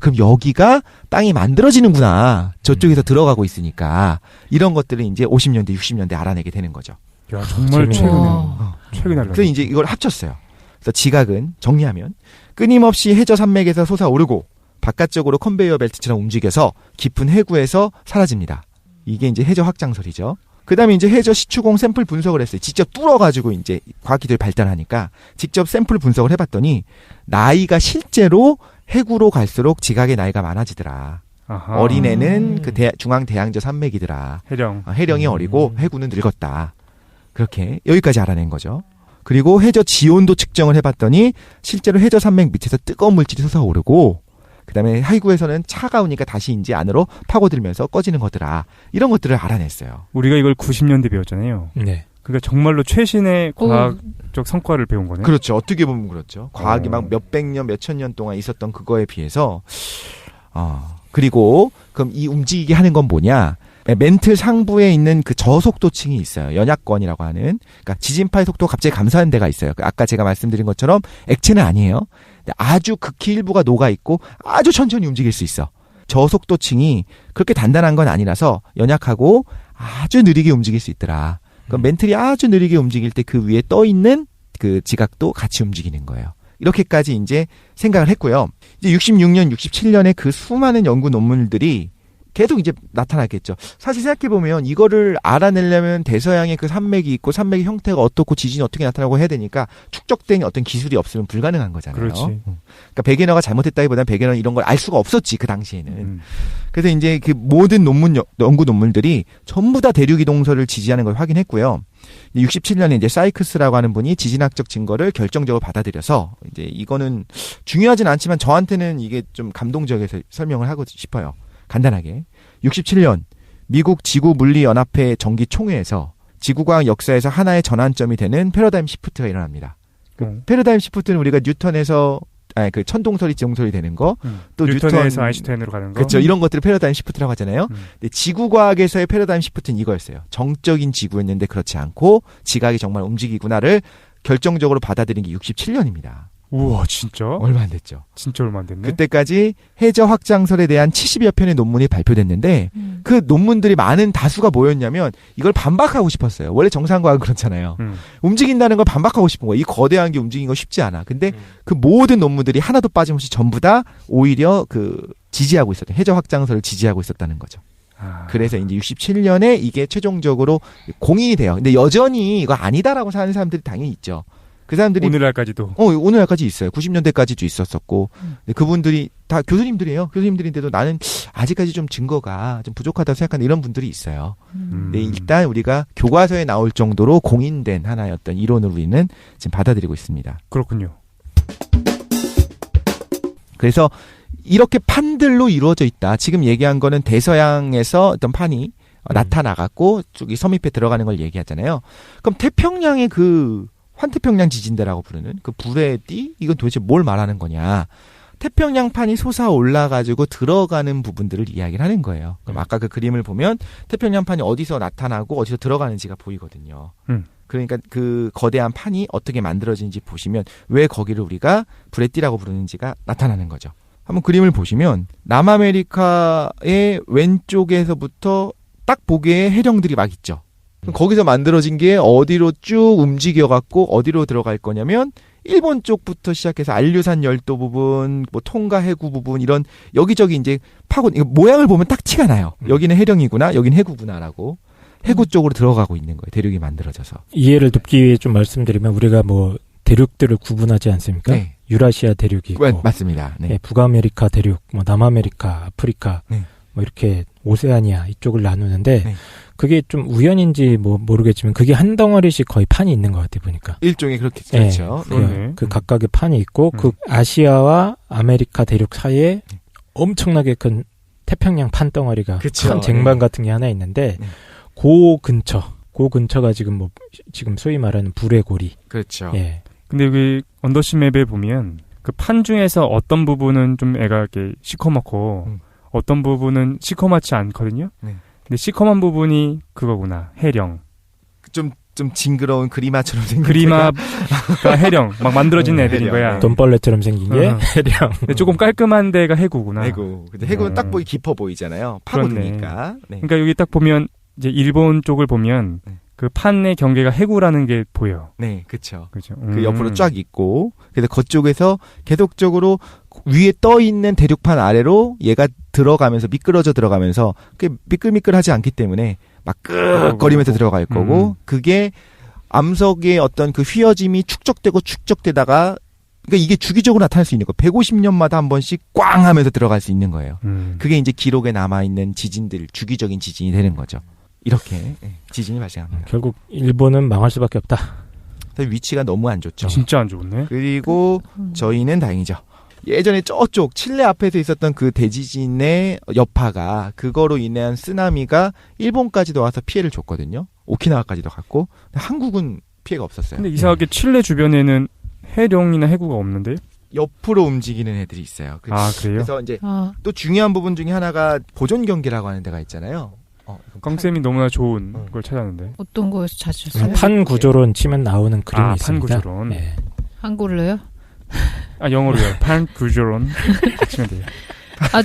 그럼 여기가 땅이 만들어지는구나. 저쪽에서 들어가고 있으니까 이런 것들을 이제 50년대, 60년대 알아내게 되는 거죠. 야, 정말 재밌네요. 최근에 알았네. 그래서 이제 이걸 합쳤어요. 그래서 지각은 정리하면 끊임없이 해저 산맥에서 솟아오르고 바깥쪽으로 컨베이어 벨트처럼 움직여서 깊은 해구에서 사라집니다. 이게 이제 해저 확장설이죠. 그 다음에 이제 해저 시추공 샘플 분석을 했어요. 직접 뚫어가지고 이제 과학기술이 발달하니까 직접 샘플 분석을 해봤더니 나이가 실제로 해구로 갈수록 지각의 나이가 많아지더라. 아하. 어린애는 그 중앙 대양저 산맥이더라. 해령. 해령이 어리고 해구는 늙었다. 그렇게 여기까지 알아낸 거죠. 그리고 해저 지온도 측정을 해봤더니 실제로 해저 산맥 밑에서 뜨거운 물질이 솟아오르고 그다음에 해구에서는 차가우니까 다시 이제 안으로 파고들면서 꺼지는 거더라. 이런 것들을 알아냈어요. 우리가 이걸 90년대 배웠잖아요. 네. 그러니까 정말로 최신의 과학적 성과를 배운 거네. 그렇죠. 어떻게 보면 그렇죠. 과학이 막 몇백 년, 몇천 년 동안 있었던 그거에 비해서 그리고 그럼 이 움직이게 하는 건 뭐냐? 멘틀 상부에 있는 그 저속도층이 있어요. 연약권이라고 하는. 그러니까 지진파의 속도가 갑자기 감소하는 데가 있어요. 아까 제가 말씀드린 것처럼 액체는 아니에요. 근데 아주 극히 일부가 녹아 있고 아주 천천히 움직일 수 있어. 저속도층이 그렇게 단단한 건 아니라서 연약하고 아주 느리게 움직일 수 있더라. 그럼 멘틀이 아주 느리게 움직일 때 그 위에 떠 있는 그 지각도 같이 움직이는 거예요. 이렇게까지 이제 생각을 했고요. 이제 66년, 67년에 그 수많은 연구 논문들이 계속 이제 나타나겠죠. 사실 생각해보면 이거를 알아내려면 대서양에 그 산맥이 있고 산맥의 형태가 어떻고 지진이 어떻게 나타나고 해야 되니까 축적된 어떤 기술이 없으면 불가능한 거잖아요. 그렇지. 그러니까 베게너가 잘못했다기보다는 베게너는 이런 걸 알 수가 없었지 그 당시에는. 그래서 이제 그 모든 연구 논문들이 전부 다 대륙이동설을 지지하는 걸 확인했고요. 67년에 이제 사이크스라고 하는 분이 지진학적 증거를 결정적으로 받아들여서 이제 이거는 중요하진 않지만 저한테는 이게 좀 감동적이어서 설명을 하고 싶어요. 간단하게 67년 미국 지구물리연합회 정기총회에서 지구과학 역사에서 하나의 전환점이 되는 패러다임 시프트가 일어납니다. 그 패러다임 시프트는 우리가 뉴턴에서 그 천동설이 지동설이 되는 거, 또 뉴턴에서 아인슈타인으로 가는 거, 그렇죠. 이런 것들을 패러다임 시프트라고 하잖아요. 근데 지구과학에서의 패러다임 시프트는 이거였어요. 정적인 지구였는데 그렇지 않고 지각이 정말 움직이구나를 결정적으로 받아들인 게 67년입니다. 우와, 진짜? 얼마 안 됐죠. 진짜 얼마 안 됐네. 그때까지 해저 확장설에 대한 70여 편의 논문이 발표됐는데 그 논문들이 많은 다수가 뭐였냐면 이걸 반박하고 싶었어요. 원래 정상과학은 그렇잖아요. 움직인다는 걸 반박하고 싶은 거예요. 이 거대한 게 움직인 거 쉽지 않아. 근데 그 모든 논문들이 하나도 빠짐없이 전부 다 오히려 그 지지하고 있었던 해저 확장설을 지지하고 있었다는 거죠. 그래서 이제 67년에 이게 최종적으로 공인이 돼요. 근데 여전히 이거 아니다라고 사는 사람들이 당연히 있죠. 그 사람들이 오늘날까지도 오늘날까지 있어요. 90년대까지도 있었었고 그분들이 다 교수님들이에요. 교수님들인데도 나는 아직까지 좀 증거가 좀 부족하다고 생각하는 이런 분들이 있어요. 근데 일단 우리가 교과서에 나올 정도로 공인된 하나의 어떤 이론으로 우리는 지금 받아들이고 있습니다. 그렇군요. 그래서 이렇게 판들로 이루어져 있다. 지금 얘기한 거는 대서양에서 어떤 판이 나타나갖고 저기 섬입에 들어가는 걸 얘기하잖아요. 그럼 태평양의 그 환태평양 지진대라고 부르는 그 불의 띠? 이건 도대체 뭘 말하는 거냐. 태평양판이 솟아 올라가지고 들어가는 부분들을 이야기를 하는 거예요. 그럼 아까 그 그림을 보면 태평양판이 어디서 나타나고 어디서 들어가는지가 보이거든요. 그러니까 그 거대한 판이 어떻게 만들어진지 보시면 왜 거기를 우리가 불의 띠라고 부르는지가 나타나는 거죠. 한번 그림을 보시면 남아메리카의 왼쪽에서부터 딱 보기에 해령들이 막 있죠. 거기서 만들어진 게 어디로 쭉 움직여갖고 어디로 들어갈 거냐면 일본 쪽부터 시작해서 안류산 열도 부분, 뭐 통가 해구 부분 이런 여기저기 이제 파고 모양을 보면 딱 티가 나요. 여기는 해령이구나, 여기는 해구구나라고 해구 쪽으로 들어가고 있는 거예요. 대륙이 만들어져서. 이해를 돕기 위해 좀 말씀드리면 우리가 뭐 대륙들을 구분하지 않습니까? 네. 유라시아 대륙이 있고, 맞습니다. 네. 네, 북아메리카 대륙, 뭐 남아메리카, 아프리카, 네. 뭐 이렇게 오세아니아 이쪽을 나누는데 네. 그게 좀 우연인지 뭐 모르겠지만 그게 한 덩어리씩 거의 판이 있는 것 같아요 보니까. 일종의 그렇게 그렇죠. 네, 그 각각의 판이 있고 그 아시아와 아메리카 대륙 사이에 엄청나게 큰 태평양 판 덩어리가 그쵸. 큰 쟁반 같은 게 하나 있는데 그 근처가 지금 소위 말하는 불의 고리. 그렇죠. 예. 근데 여기 언더시 맵에 보면 그 판 중에서 어떤 부분은 좀 애가 이렇게 시커멓고 어떤 부분은 시커멓지 않거든요. 네. 근데 시커먼 부분이 그거구나. 해령. 좀 징그러운 그리마처럼 생긴 그리마가 해령. 막 만들어진 애들인 해령. 거야. 돈벌레처럼 생긴 게 해령. 근데 조금 깔끔한 데가 해구구나. 해구. 근데 해구는 딱 보기 깊어 보이잖아요. 파고드니까. 네. 그러니까 여기 딱 보면 이제 일본 쪽을 보면 그 판의 경계가 해구라는 게 보여. 네, 그렇죠. 그죠. 그 옆으로 쫙 있고, 그래서 그쪽에서 계속적으로 위에 떠 있는 대륙판 아래로 얘가 들어가면서 미끄러져 들어가면서 그 미끌미끌하지 않기 때문에 막 끄거리면서 들어갈 거고, 그게 암석의 어떤 그 휘어짐이 축적되다가 그러니까 이게 주기적으로 나타날 수 있는 거. 150년마다 한 번씩 꽝 하면서 들어갈 수 있는 거예요. 그게 이제 기록에 남아 있는 지진들, 주기적인 지진이 되는 거죠. 이렇게 지진이 발생합니다. 결국 일본은 망할 수밖에 없다. 위치가 너무 안 좋죠. 진짜 안 좋네. 그리고 저희는 다행이죠. 예전에 저쪽 칠레 앞에서 있었던 그 대지진의 여파가 그거로 인한 쓰나미가 일본까지도 와서 피해를 줬거든요. 오키나와까지도 갔고 한국은 피해가 없었어요. 근데 이상하게 칠레 주변에는 해령이나 해구가 없는데요? 옆으로 움직이는 애들이 있어요. 아, 그래요? 그래서 이제 또 중요한 부분 중에 하나가 보존 경계라고 하는 데가 있잖아요. 깡쌤이 너무나 좋은 걸 찾았는데. 어떤 거에서 찾으셨어요? 판 구조론 치면 나오는 그림이 판 있습니다. 구조론. 네. 한글로요? 아, 영어로요. 판 구조론 치면 돼요.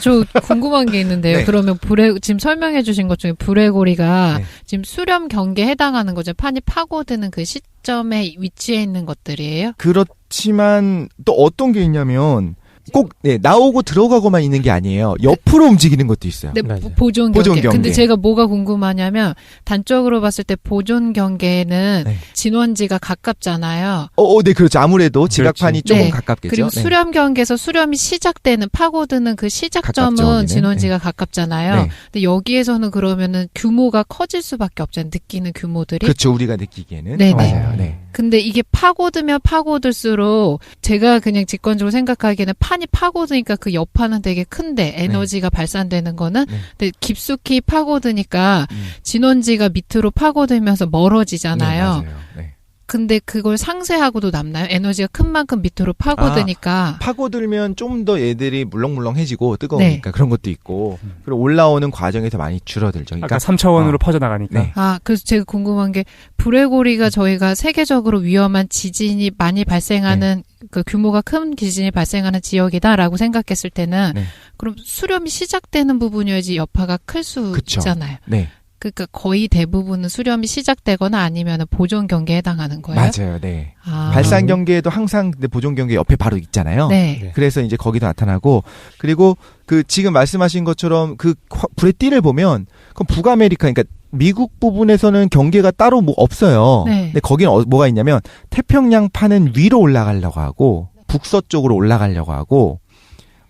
저 궁금한 게 있는데요. 네. 그러면 지금 설명해 주신 것 중에 불레고리가 네. 지금 수렴 경계에 해당하는 거죠. 판이 파고드는 그 시점에 위치해 있는 것들이에요? 그렇지만 또 어떤 게 있냐면 꼭 나오고 들어가고만 있는 게 아니에요. 옆으로 움직이는 것도 있어요. 네, 맞아요. 보존 보존 경계. 경계. 근데 제가 뭐가 궁금하냐면 단적으로 봤을 때 보존 경계는 네. 진원지가 가깝잖아요. 네, 그렇죠. 아무래도 지각판이 조금 네. 가깝겠죠. 그리고 네. 수렴 경계에서 수렴이 시작되는 파고드는 그 시작점은 가깝죠, 거기는. 진원지가 가깝잖아요. 네. 근데 여기에서는 그러면은 규모가 커질 수밖에 없잖아요. 느끼는 규모들이. 그렇죠. 우리가 느끼기에는. 네네. 맞아요. 네. 근데 이게 파고들면 파고들수록 제가 그냥 직관적으로 생각하기에는 판이 파고드니까 그 여파는 되게 큰데 에너지가 발산되는 거는 네. 근데 깊숙이 파고드니까 음. 진원지가 밑으로 파고들면서 멀어지잖아요. 네, 맞아요. 네. 근데 그걸 상쇄하고도 남나요? 에너지가 큰 만큼 밑으로 파고드니까. 파고들면 좀 더 얘들이 물렁물렁해지고 뜨거우니까 그런 것도 있고 그리고 올라오는 과정에서 많이 줄어들죠. 그러니까 아까 3차원으로 퍼져나가니까. 네. 그래서 제가 궁금한 게 불레고리가 저희가 세계적으로 위험한 지진이 많이 발생하는 그 규모가 큰 지진이 발생하는 지역이다라고 생각했을 때는 네. 그럼 수렴이 시작되는 부분이어야지 여파가 클 수 그쵸. 있잖아요. 네. 그러니까 거의 대부분은 수렴이 시작되거나 아니면 보존 경계에 해당하는 거예요. 맞아요. 네. 아. 발산 경계에도 항상 근데 보존 경계 옆에 바로 있잖아요. 네. 네. 그래서 이제 거기도 나타나고 그리고 그 지금 말씀하신 것처럼 그 불의 띠를 보면 그건 북아메리카 그러니까 미국 부분에서는 경계가 따로 뭐 없어요. 네. 근데 거기는 뭐가 있냐면 태평양판은 위로 올라가려고 하고 북서쪽으로 올라가려고 하고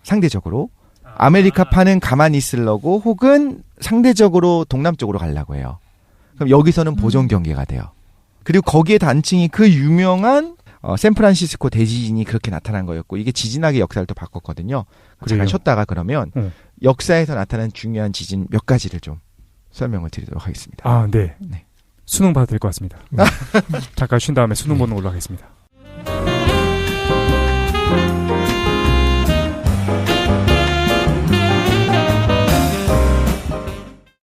상대적으로 아메리카판은 가만히 있으려고 혹은 상대적으로 동남쪽으로 가려고 해요. 그럼 여기서는 보존 경계가 돼요. 그리고 거기에 단층이 그 유명한 샌프란시스코 대지진이 그렇게 나타난 거였고 이게 지진학의 역사를 또 바꿨거든요. 잠깐 그래요? 쉬었다가 그러면 역사에서 나타난 중요한 지진 몇 가지를 좀 설명을 드리도록 하겠습니다. 아, 네. 네. 수능 봐도 될 것 같습니다. 잠깐 쉰 다음에 수능 보는 걸로 하겠습니다.